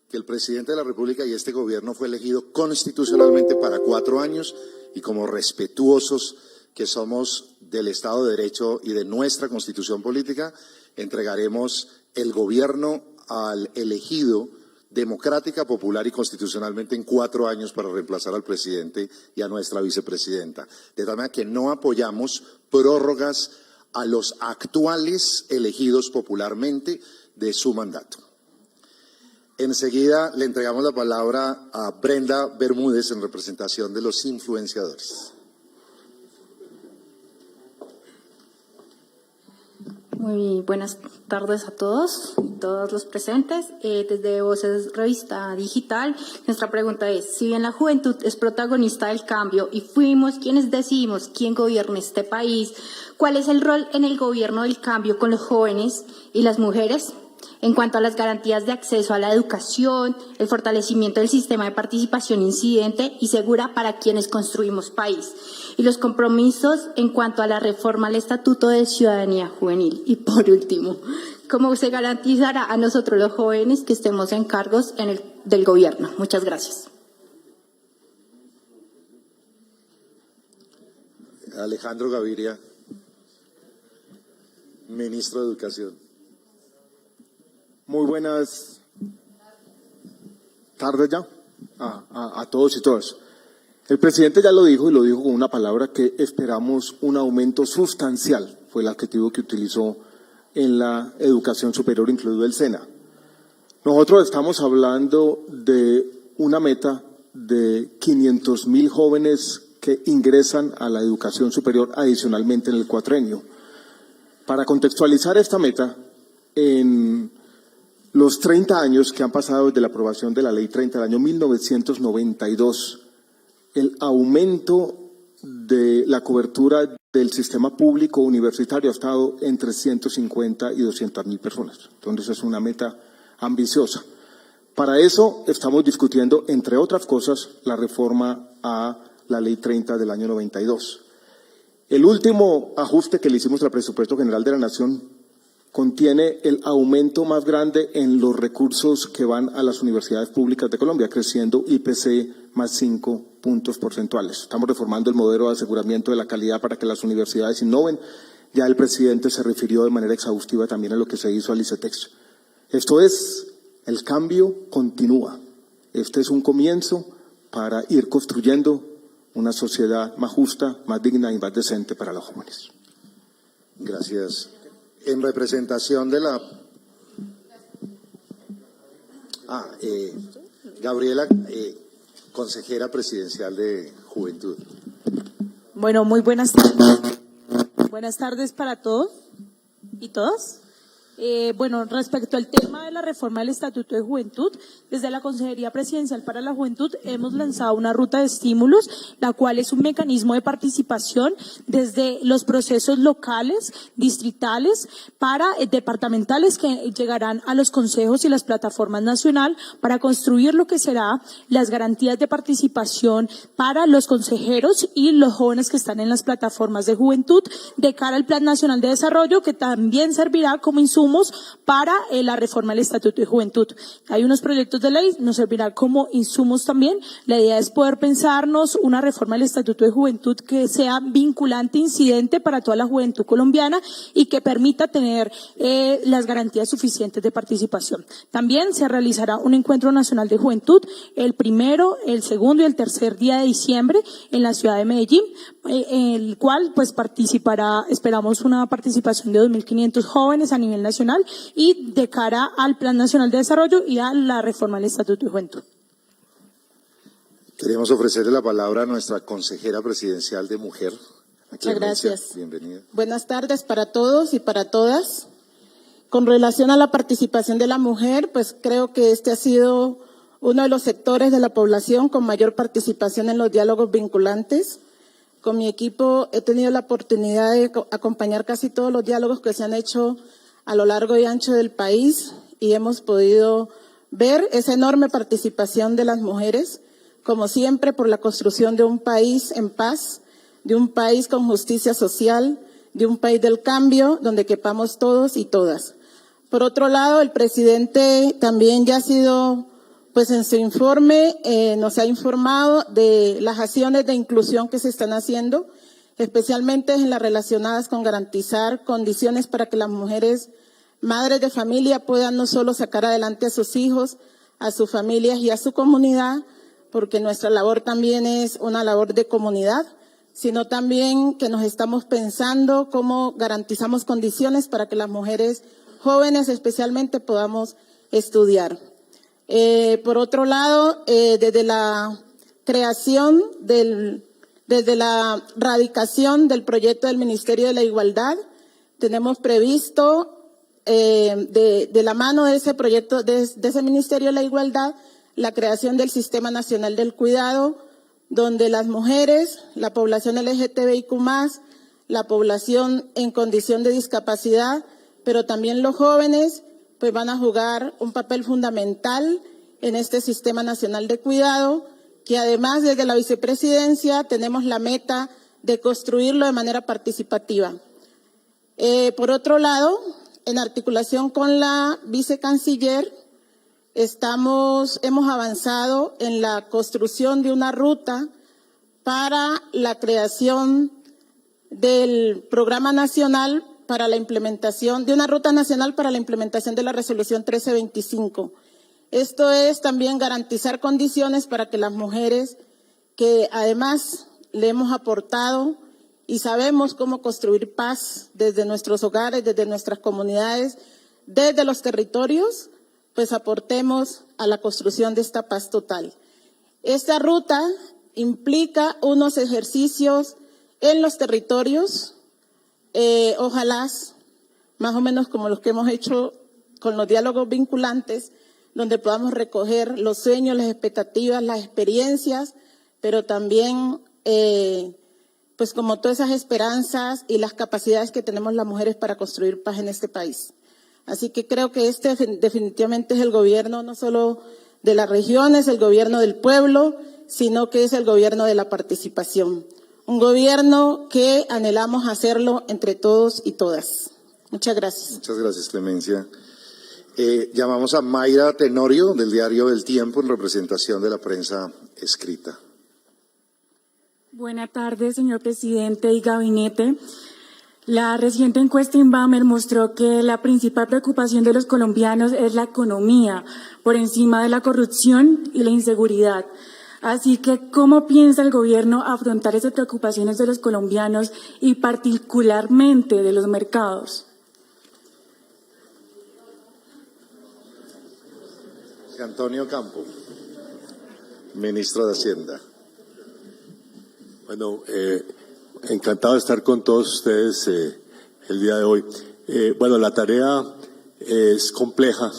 C: que el presidente de la República y este gobierno fue elegido constitucionalmente para 4 años, y como respetuosos que somos del Estado de Derecho y de nuestra Constitución política, entregaremos el gobierno al elegido democrática, popular y constitucionalmente en 4 años para reemplazar al presidente y a nuestra vicepresidenta. De tal manera que no apoyamos prórrogas a los actuales elegidos popularmente de su mandato. Enseguida le entregamos la palabra a Brenda Bermúdez en representación de los influenciadores.
F: Muy buenas tardes a todos los presentes. Desde Voces Revista Digital, nuestra pregunta es: si bien la juventud es protagonista del cambio y fuimos quienes decidimos quién gobierna este país, ¿cuál es el rol en el gobierno del cambio con los jóvenes y las mujeres en cuanto a las garantías de acceso a la educación, el fortalecimiento del sistema de participación incidente y segura para quienes construimos país, y los compromisos en cuanto a la reforma al Estatuto de Ciudadanía Juvenil? Y por último, ¿cómo se garantizará a nosotros los jóvenes que estemos en cargos del gobierno? Muchas gracias.
C: Alejandro Gaviria, ministro de Educación.
G: Muy buenas tardes ya a todos y todas. El presidente ya lo dijo, y lo dijo con una palabra que esperamos un aumento sustancial, fue el adjetivo que utilizó en la educación superior, incluido el SENA. Nosotros estamos hablando de una meta de 500.000 jóvenes que ingresan a la educación superior adicionalmente en el cuatrenio. Para contextualizar esta meta, en los 30 años que han pasado desde la aprobación de la Ley 30 del año 1992, el aumento de la cobertura del sistema público universitario ha estado entre 150 y 200.000 personas. Entonces es una meta ambiciosa. Para eso estamos discutiendo, entre otras cosas, la reforma a la Ley 30 del año 92. El último ajuste que le hicimos al Presupuesto General de la Nación contiene el aumento más grande en los recursos que van a las universidades públicas de Colombia, creciendo IPC más 5 puntos porcentuales. Estamos reformando el modelo de aseguramiento de la calidad para que las universidades innoven. Ya el presidente se refirió de manera exhaustiva también a lo que se hizo al ICETEX. Esto es, el cambio continúa. Este es un comienzo para ir construyendo una sociedad más justa, más digna y más decente para los jóvenes.
C: Gracias. En representación de la... Gabriela, consejera presidencial de Juventud.
H: Bueno, muy buenas tardes. Buenas tardes para todos y todas. Bueno, respecto al tema de la reforma del Estatuto de Juventud, desde la Consejería Presidencial para la Juventud hemos lanzado una ruta de estímulos, la cual es un mecanismo de participación desde los procesos locales, distritales, departamentales, que llegarán a los consejos y las plataformas nacional para construir lo que será las garantías de participación para los consejeros y los jóvenes que están en las plataformas de juventud, de cara al Plan Nacional de Desarrollo, que también servirá como insumo insumos para la reforma del Estatuto de Juventud. Hay unos proyectos de ley, nos servirá como insumos también. La idea es poder pensarnos una reforma del Estatuto de Juventud que sea vinculante, incidente para toda la juventud colombiana y que permita tener las garantías suficientes de participación. También se realizará un encuentro nacional de juventud el 1, el 2 y el 3 día de diciembre en la ciudad de Medellín, el cual pues esperamos una participación de 2.500 jóvenes a nivel nacional y de cara al Plan Nacional de Desarrollo y a la reforma del Estatuto de Juventud.
C: Queremos ofrecerle la palabra a nuestra consejera presidencial de Mujer.
I: Muchas gracias.
C: Bienvenida.
I: Buenas tardes para todos y para todas. Con relación a la participación de la mujer, pues creo que este ha sido uno de los sectores de la población con mayor participación en los diálogos vinculantes. Con mi equipo he tenido la oportunidad de acompañar casi todos los diálogos que se han hecho a lo largo y ancho del país y hemos podido ver esa enorme participación de las mujeres, como siempre, por la construcción de un país en paz, de un país con justicia social, de un país del cambio, donde quepamos todos y todas. Por otro lado, el presidente también ya ha sido, pues en su informe, nos ha informado de las acciones de inclusión que se están haciendo, especialmente en las relacionadas con garantizar condiciones para que las mujeres madres de familia puedan no solo sacar adelante a sus hijos, a sus familias y a su comunidad, porque nuestra labor también es una labor de comunidad, sino también que nos estamos pensando cómo garantizamos condiciones para que las mujeres jóvenes especialmente podamos estudiar. Por otro lado, desde la creación desde la radicación del proyecto del Ministerio de la Igualdad, tenemos previsto de la mano de ese proyecto, de ese Ministerio de la Igualdad, la creación del Sistema Nacional del Cuidado, donde las mujeres, la población LGTBIQ+, la población en condición de discapacidad, pero también los jóvenes, pues van a jugar un papel fundamental en este Sistema Nacional de Cuidado, que además desde la vicepresidencia tenemos la meta de construirlo de manera participativa. Por otro lado, en articulación con la vicecanciller, hemos avanzado en la construcción de una ruta para la creación del Programa Nacional para la implementación, de una ruta nacional para la implementación de la Resolución 1325. Esto es también garantizar condiciones para que las mujeres que además le hemos aportado y sabemos cómo construir paz desde nuestros hogares, desde nuestras comunidades, desde los territorios, pues aportemos a la construcción de esta paz total. Esta ruta implica unos ejercicios en los territorios, ojalá más o menos como los que hemos hecho con los diálogos vinculantes, donde podamos recoger los sueños, las expectativas, las experiencias, pero también pues como todas esas esperanzas y las capacidades que tenemos las mujeres para construir paz en este país. Así que creo que este definitivamente es el gobierno no solo de las regiones, el gobierno del pueblo, sino que es el gobierno de la participación. Un gobierno que anhelamos hacerlo entre todos y todas. Muchas gracias.
C: Muchas gracias, Clemencia. Llamamos a Mayra Tenorio, del diario El Tiempo, en representación de la prensa escrita.
J: Buenas tardes, señor presidente y gabinete. La reciente encuesta Inbamer mostró que la principal preocupación de los colombianos es la economía, por encima de la corrupción y la inseguridad. Así que, ¿cómo piensa el gobierno afrontar esas preocupaciones de los colombianos y particularmente de los mercados?
C: Antonio Campo, ministro de Hacienda.
K: Bueno, encantado de estar con todos ustedes el día de hoy. Bueno, la tarea es compleja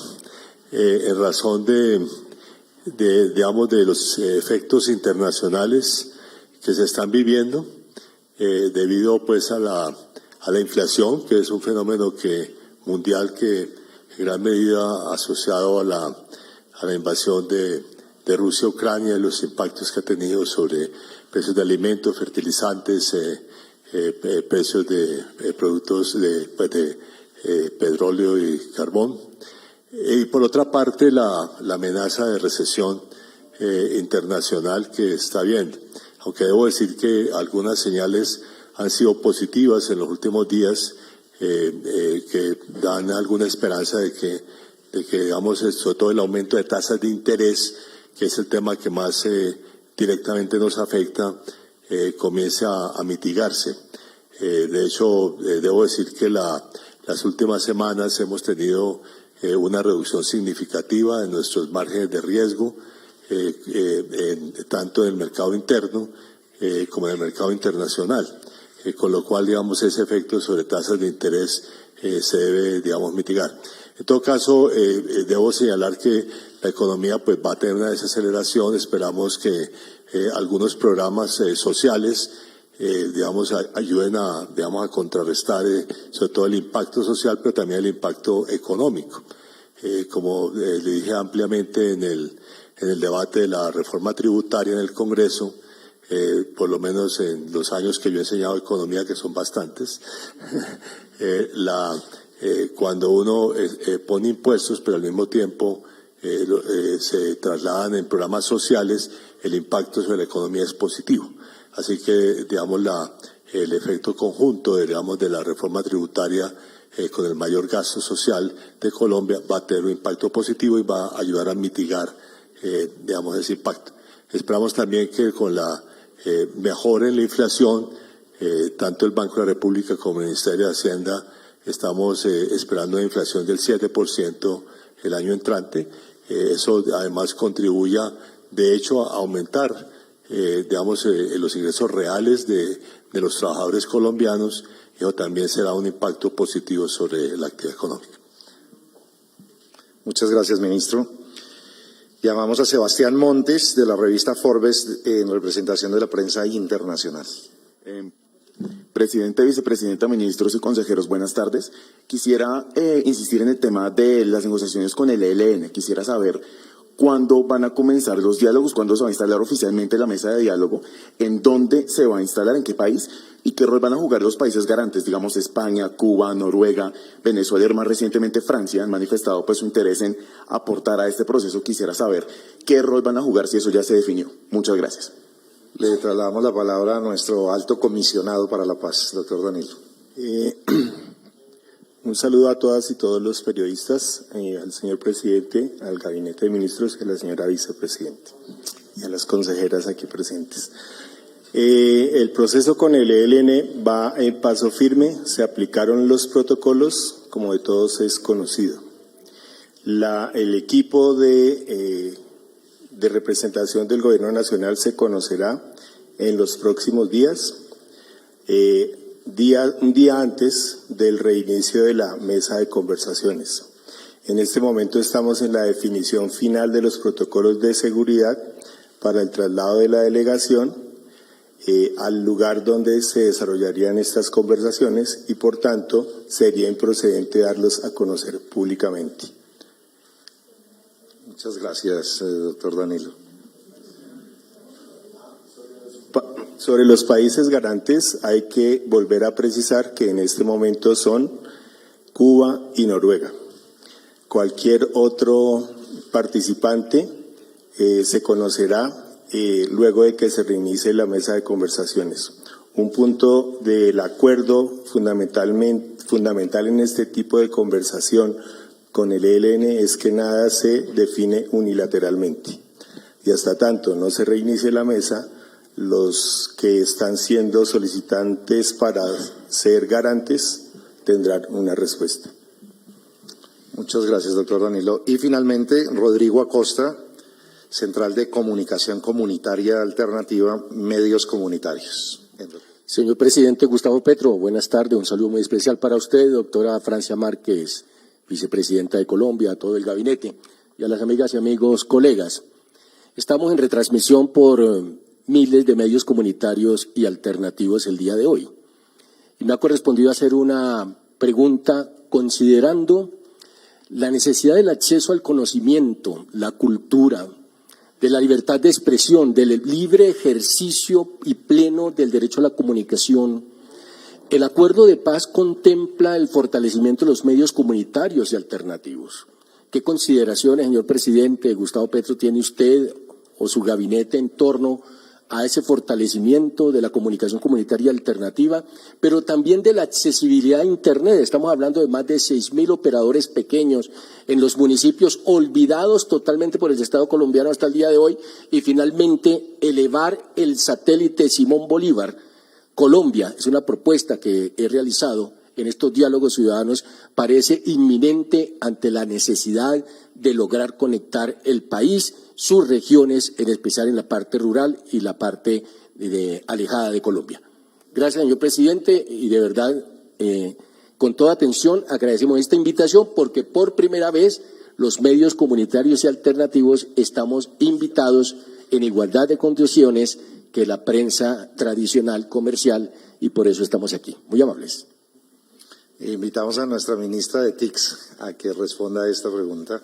K: en razón de los efectos internacionales que se están viviendo debido pues a la inflación, que es un fenómeno mundial que en gran medida asociado a la invasión de Rusia a Ucrania y los impactos que ha tenido sobre precios de alimentos, fertilizantes, precios de productos de petróleo y carbón. Y por otra parte, la amenaza de recesión internacional que está habiendo. Aunque debo decir que algunas señales han sido positivas en los últimos días, que dan alguna esperanza de que digamos, sobre todo el aumento de tasas de interés, que es el tema que más directamente nos afecta, comience a mitigarse. De hecho, debo decir que las últimas semanas hemos tenido una reducción significativa de nuestros márgenes de riesgo, tanto en el mercado interno como en el mercado internacional, con lo cual, digamos, ese efecto sobre tasas de interés se debe, digamos, mitigar. En todo caso, debo señalar que la economía pues va a tener una desaceleración. Esperamos que algunos programas sociales digamos, ayuden a contrarrestar sobre todo el impacto social, pero también el impacto económico. Como le dije ampliamente en el debate de la reforma tributaria en el Congreso, por lo menos en los años que yo he enseñado economía, que son bastantes, cuando uno pone impuestos, pero al mismo tiempo se trasladan en programas sociales, el impacto sobre la economía es positivo. Así que, digamos, el efecto conjunto, digamos, de la reforma tributaria con el mayor gasto social de Colombia va a tener un impacto positivo y va a ayudar a mitigar, digamos, ese impacto. Esperamos también que con la mejora en la inflación, tanto el Banco de la República como el Ministerio de Hacienda estamos esperando una inflación del 7% el año entrante. Eso además contribuya, de hecho, a aumentar digamos, los ingresos reales de los trabajadores colombianos, y eso también será un impacto positivo sobre la actividad económica.
C: Muchas gracias, ministro. Llamamos a Sebastián Montes, de la revista Forbes, en representación de la prensa internacional.
L: Presidente, vicepresidenta, ministros y consejeros, buenas tardes. Quisiera insistir en el tema de las negociaciones con el ELN. Quisiera saber cuándo van a comenzar los diálogos, cuándo se va a instalar oficialmente la mesa de diálogo, en dónde se va a instalar, en qué país, y qué rol van a jugar los países garantes, digamos España, Cuba, Noruega, Venezuela y más recientemente Francia han manifestado pues su interés en aportar a este proceso. Quisiera saber qué rol van a jugar, si eso ya se definió. Muchas gracias.
C: Le trasladamos la palabra a nuestro alto comisionado para la paz, doctor Danilo.
M: Un saludo a todas y todos los periodistas, al señor presidente, al gabinete de ministros y a la señora vicepresidenta y a las consejeras aquí presentes. El proceso con el ELN va en paso firme, se aplicaron los protocolos, como de todos es conocido. El equipo de representación del Gobierno Nacional se conocerá en los próximos días. Un día antes del reinicio de la mesa de conversaciones. En este momento estamos en la definición final de los protocolos de seguridad para el traslado de la delegación al lugar donde se desarrollarían estas conversaciones y, por tanto, sería improcedente darlos a conocer públicamente.
C: Muchas gracias, doctor Danilo.
M: Sobre los países garantes hay que volver a precisar que en este momento son Cuba y Noruega. Cualquier otro participante se conocerá luego de que se reinicie la mesa de conversaciones. Un punto del acuerdo fundamental en este tipo de conversación con el ELN es que nada se define unilateralmente. Y hasta tanto no se reinicie la mesa, los que están siendo solicitantes para ser garantes tendrán una respuesta.
C: Muchas gracias, doctor Danilo. Y finalmente, Rodrigo Acosta, Central de Comunicación Comunitaria Alternativa, Medios Comunitarios.
N: Señor presidente Gustavo Petro, buenas tardes. Un saludo muy especial para usted, doctora Francia Márquez, vicepresidenta de Colombia, a todo el gabinete y a las amigas y amigos colegas. Estamos en retransmisión por miles de medios comunitarios y alternativos el día de hoy. Y me ha correspondido hacer una pregunta considerando la necesidad del acceso al conocimiento, la cultura, de la libertad de expresión, del libre ejercicio y pleno del derecho a la comunicación, El acuerdo de paz contempla el fortalecimiento de los medios comunitarios y alternativos. ¿Qué consideraciones, señor presidente Gustavo Petro, tiene usted o su gabinete en torno a ese fortalecimiento de la comunicación comunitaria alternativa, pero también de la accesibilidad a Internet? Estamos hablando de más de 6.000 operadores pequeños en los municipios olvidados totalmente por el Estado colombiano hasta el día de hoy, y finalmente elevar el satélite Simón Bolívar. Colombia, es una propuesta que he realizado en estos diálogos ciudadanos, parece inminente ante la necesidad de lograr conectar el país, sus regiones, en especial en la parte rural y la parte alejada de Colombia. Gracias, señor presidente, y de verdad, con toda atención, agradecemos esta invitación porque por primera vez los medios comunitarios y alternativos estamos invitados en igualdad de condiciones que la prensa tradicional comercial, y por eso estamos aquí. Muy amables.
C: Invitamos a nuestra ministra de TICS a que responda a esta pregunta.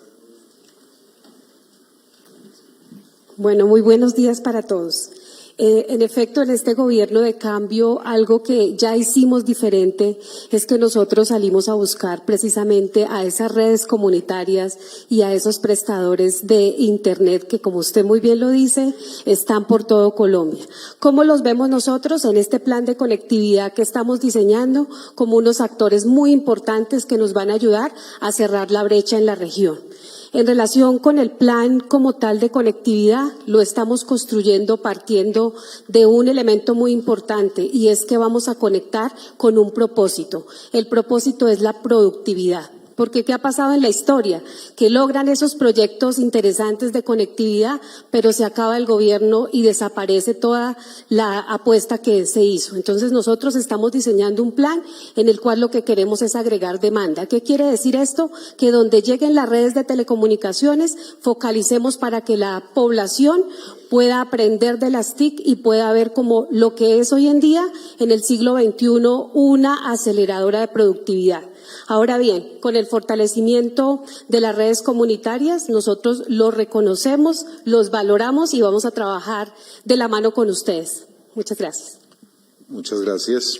O: Bueno, muy buenos días para todos. En efecto, en este gobierno de cambio, algo que ya hicimos diferente es que nosotros salimos a buscar precisamente a esas redes comunitarias y a esos prestadores de Internet que, como usted muy bien lo dice, están por todo Colombia. ¿Cómo los vemos nosotros en este plan de conectividad que estamos diseñando? Como unos actores muy importantes que nos van a ayudar a cerrar la brecha en la región. En relación con el plan como tal de conectividad, lo estamos construyendo partiendo de un elemento muy importante, y es que vamos a conectar con un propósito. El propósito es la productividad. Porque ¿qué ha pasado en la historia? Que logran esos proyectos interesantes de conectividad, pero se acaba el gobierno y desaparece toda la apuesta que se hizo. Entonces nosotros estamos diseñando un plan en el cual lo que queremos es agregar demanda. ¿Qué quiere decir esto? Que donde lleguen las redes de telecomunicaciones, focalicemos para que la población pueda aprender de las TIC y pueda ver como lo que es hoy en día, en el siglo XXI, una aceleradora de productividad. Ahora bien, con el fortalecimiento de las redes comunitarias, nosotros los reconocemos, los valoramos y vamos a trabajar de la mano con ustedes. Muchas gracias.
C: Muchas gracias.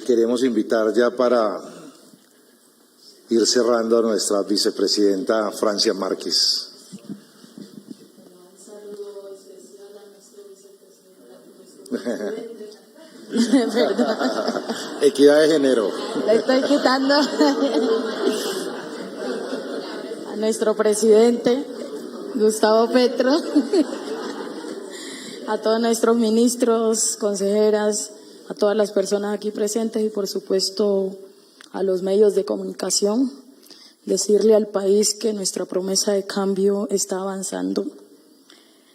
C: Queremos invitar ya para ir cerrando a nuestra vicepresidenta Francia Márquez. Equidad de género.
P: Le estoy quitando a nuestro presidente Gustavo Petro, a todos nuestros ministros, consejeras, a todas las personas aquí presentes y por supuesto a los medios de comunicación, decirle al país que nuestra promesa de cambio está avanzando.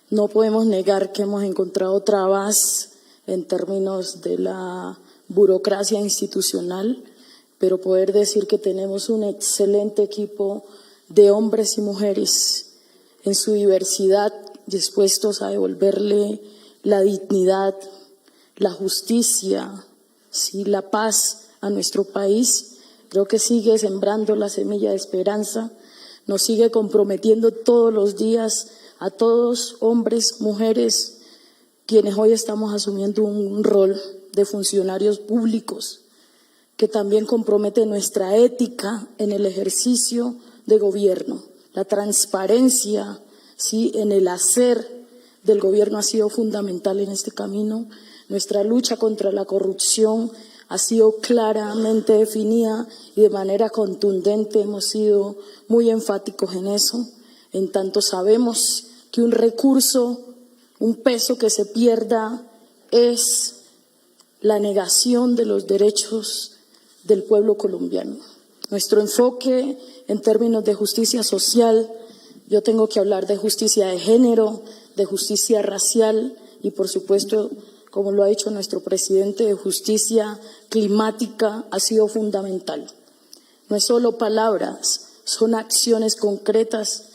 P: No podemos negar que hemos encontrado trabas en términos de la burocracia institucional, pero poder decir que tenemos un excelente equipo de hombres y mujeres en su diversidad, dispuestos a devolverle la dignidad, la justicia, ¿sí?, la paz a nuestro país, creo que sigue sembrando la semilla de esperanza, nos sigue comprometiendo todos los días a todos, hombres, mujeres, quienes hoy estamos asumiendo un rol de funcionarios públicos, que también compromete nuestra ética en el ejercicio de gobierno. La transparencia, sí, en el hacer del gobierno ha sido fundamental en este camino. Nuestra lucha contra la corrupción ha sido claramente definida y de manera contundente hemos sido muy enfáticos en eso. En tanto sabemos que un recurso, un peso que se pierda es la negación de los derechos del pueblo colombiano. Nuestro enfoque en términos de justicia social, yo tengo que hablar de justicia de género, de justicia racial y por supuesto, como lo ha dicho nuestro presidente, de justicia climática, ha sido fundamental. No es solo palabras, son acciones concretas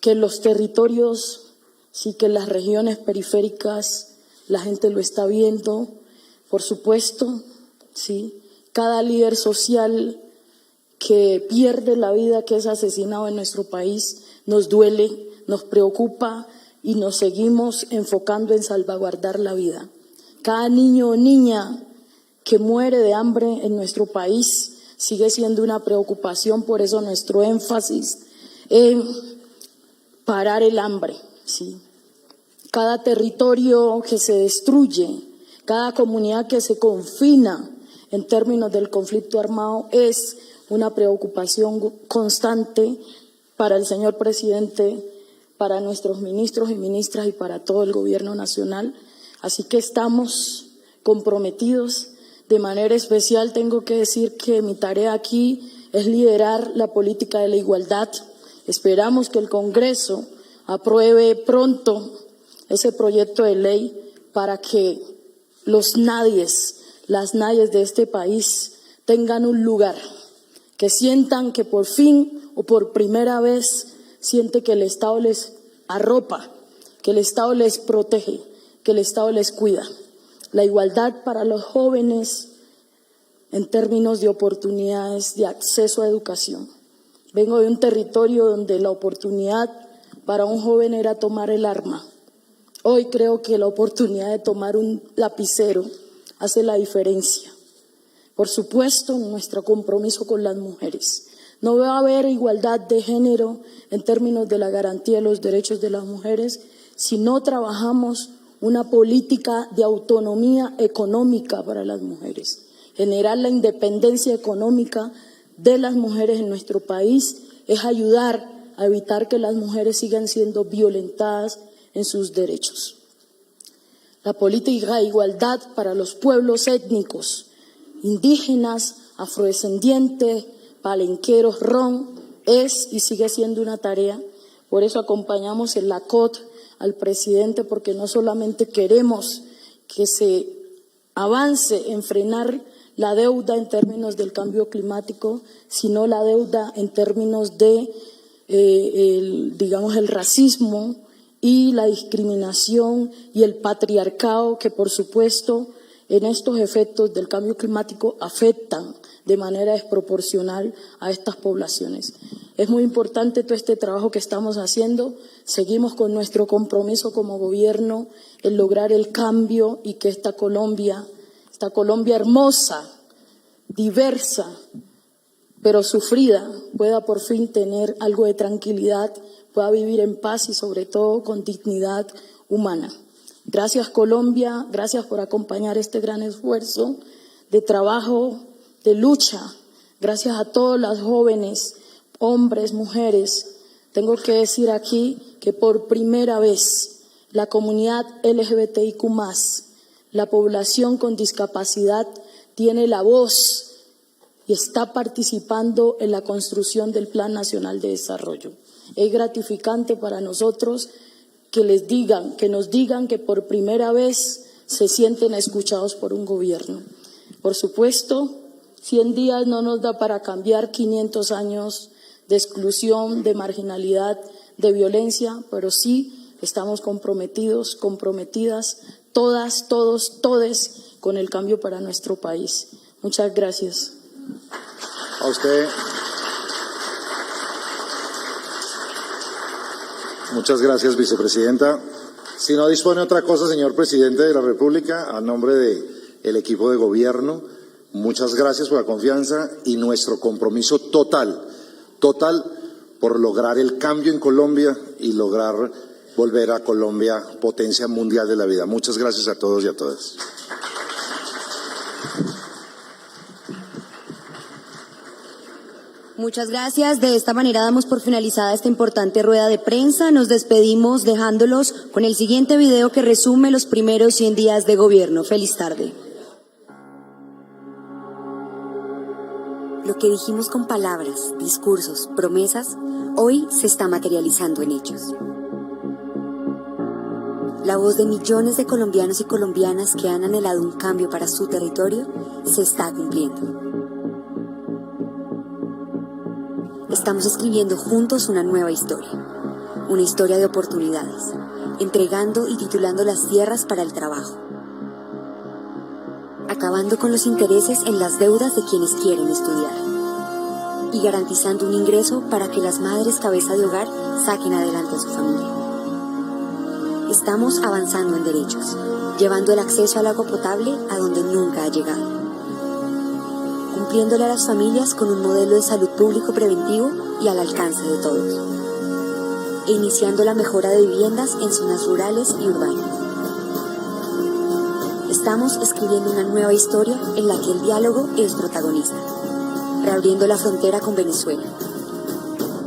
P: que en los territorios, sí, que en las regiones periféricas la gente lo está viendo. Por supuesto, sí, cada líder social que pierde la vida, que es asesinado en nuestro país, nos duele, nos preocupa y nos seguimos enfocando en salvaguardar la vida. Cada niño o niña que muere de hambre en nuestro país sigue siendo una preocupación, por eso nuestro énfasis en parar el hambre, ¿sí? Cada territorio que se destruye, cada comunidad que se confina en términos del conflicto armado es una preocupación constante para el señor presidente, para nuestros ministros y ministras y para todo el gobierno nacional. Así que estamos comprometidos. De manera especial tengo que decir que mi tarea aquí es liderar la política de la igualdad. Esperamos que el Congreso apruebe pronto ese proyecto de ley para que los nadies, las nadies de este país tengan un lugar, que sientan que por fin o por primera vez siente que el Estado les arropa, que el Estado les protege, que el Estado les cuida. La igualdad para los jóvenes en términos de oportunidades de acceso a educación. Vengo de un territorio donde la oportunidad para un joven era tomar el arma. Hoy creo que la oportunidad de tomar un lapicero hace la diferencia. Por supuesto, nuestro compromiso con las mujeres. No va a haber igualdad de género en términos de la garantía de los derechos de las mujeres si no trabajamos una política de autonomía económica para las mujeres. Generar la independencia económica de las mujeres en nuestro país es ayudar a evitar que las mujeres sigan siendo violentadas en sus derechos. La política de igualdad para los pueblos étnicos, indígenas, afrodescendientes, palenqueros, ron, es y sigue siendo una tarea. Por eso acompañamos en la COT al presidente, porque no solamente queremos que se avance en frenar la deuda en términos del cambio climático, sino la deuda en términos de, el racismo y la discriminación y el patriarcado que, por supuesto, en estos efectos del cambio climático afectan de manera desproporcional a estas poblaciones. Es muy importante todo este trabajo que estamos haciendo. Seguimos con nuestro compromiso como gobierno en lograr el cambio y que esta Colombia hermosa, diversa, pero sufrida, pueda por fin tener algo de tranquilidad, pueda vivir en paz y sobre todo con dignidad humana. Gracias Colombia, gracias por acompañar este gran esfuerzo de trabajo, de lucha. Gracias a todos los jóvenes, hombres, mujeres. Tengo que decir aquí que por primera vez la comunidad LGBTIQ+, la población con discapacidad, tiene la voz y está participando en la construcción del Plan Nacional de Desarrollo. Es gratificante para nosotros que nos digan que por primera vez se sienten escuchados por un gobierno. Por supuesto, 100 días no nos da para cambiar 500 años de exclusión, de marginalidad, de violencia, pero sí estamos comprometidos, comprometidas, todas, todos, todes, con el cambio para nuestro país. Muchas gracias.
C: A usted. Muchas gracias, vicepresidenta. Si no dispone otra cosa, señor presidente de la República, a nombre del equipo de gobierno, muchas gracias por la confianza y nuestro compromiso total por lograr el cambio en Colombia y lograr volver a Colombia potencia mundial de la vida. Muchas gracias a todos y a todas.
B: Muchas gracias. De esta manera damos por finalizada esta importante rueda de prensa. Nos despedimos dejándolos con el siguiente video que resume los primeros 100 días de gobierno. Feliz tarde. Lo que dijimos con palabras, discursos, promesas, hoy se está materializando en hechos. La voz de millones de colombianos y colombianas que han anhelado un cambio para su territorio se está cumpliendo. Estamos escribiendo juntos una nueva historia, una historia de oportunidades, entregando y titulando las tierras para el trabajo, acabando con los intereses en las deudas de quienes quieren estudiar y garantizando un ingreso para que las madres cabeza de hogar saquen adelante a su familia. Estamos avanzando en derechos, llevando el acceso al agua potable a donde nunca ha llegado. supliéndole a las familias con un modelo de salud público preventivo y al alcance de todos, e iniciando la mejora de viviendas en zonas rurales y urbanas. Estamos escribiendo una nueva historia en la que el diálogo es protagonista, reabriendo la frontera con Venezuela,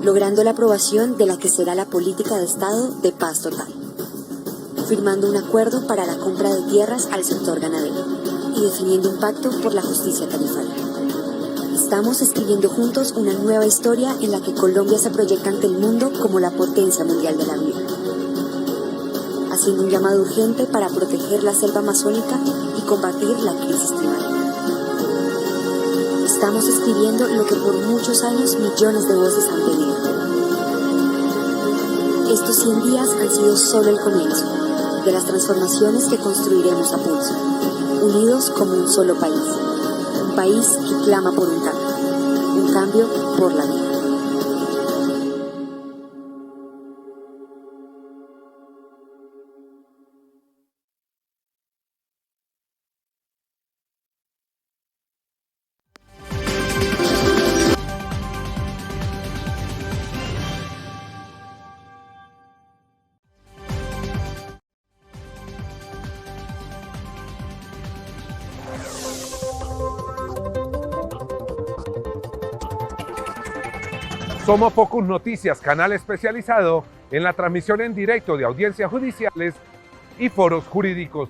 B: logrando la aprobación de la que será la política de Estado de paz total, firmando un acuerdo para la compra de tierras al sector ganadero y definiendo un pacto por la justicia tarifaria. Estamos escribiendo juntos una nueva historia en la que Colombia se proyecta ante el mundo como la potencia mundial de la vida, haciendo un llamado urgente para proteger la selva amazónica y combatir la crisis climática. Estamos escribiendo lo que por muchos años millones de voces han pedido. Estos 100 días han sido solo el comienzo de las transformaciones que construiremos a pulso, unidos como un solo país. Un país que clama por un cambio por la vida.
Q: Somos Focus Noticias, canal especializado en la transmisión en directo de audiencias judiciales y foros jurídicos.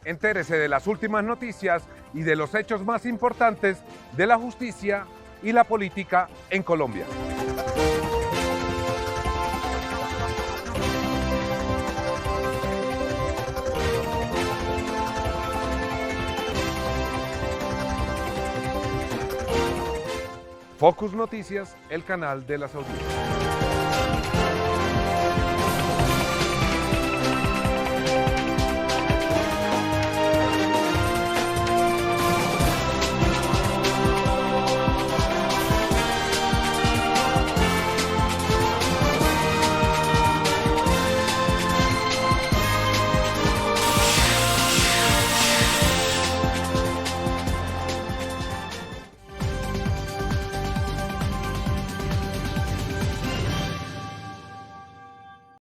Q: Entérese de las últimas noticias y de los hechos más importantes de la justicia y la política en Colombia. Focus Noticias, el canal de las audiencias.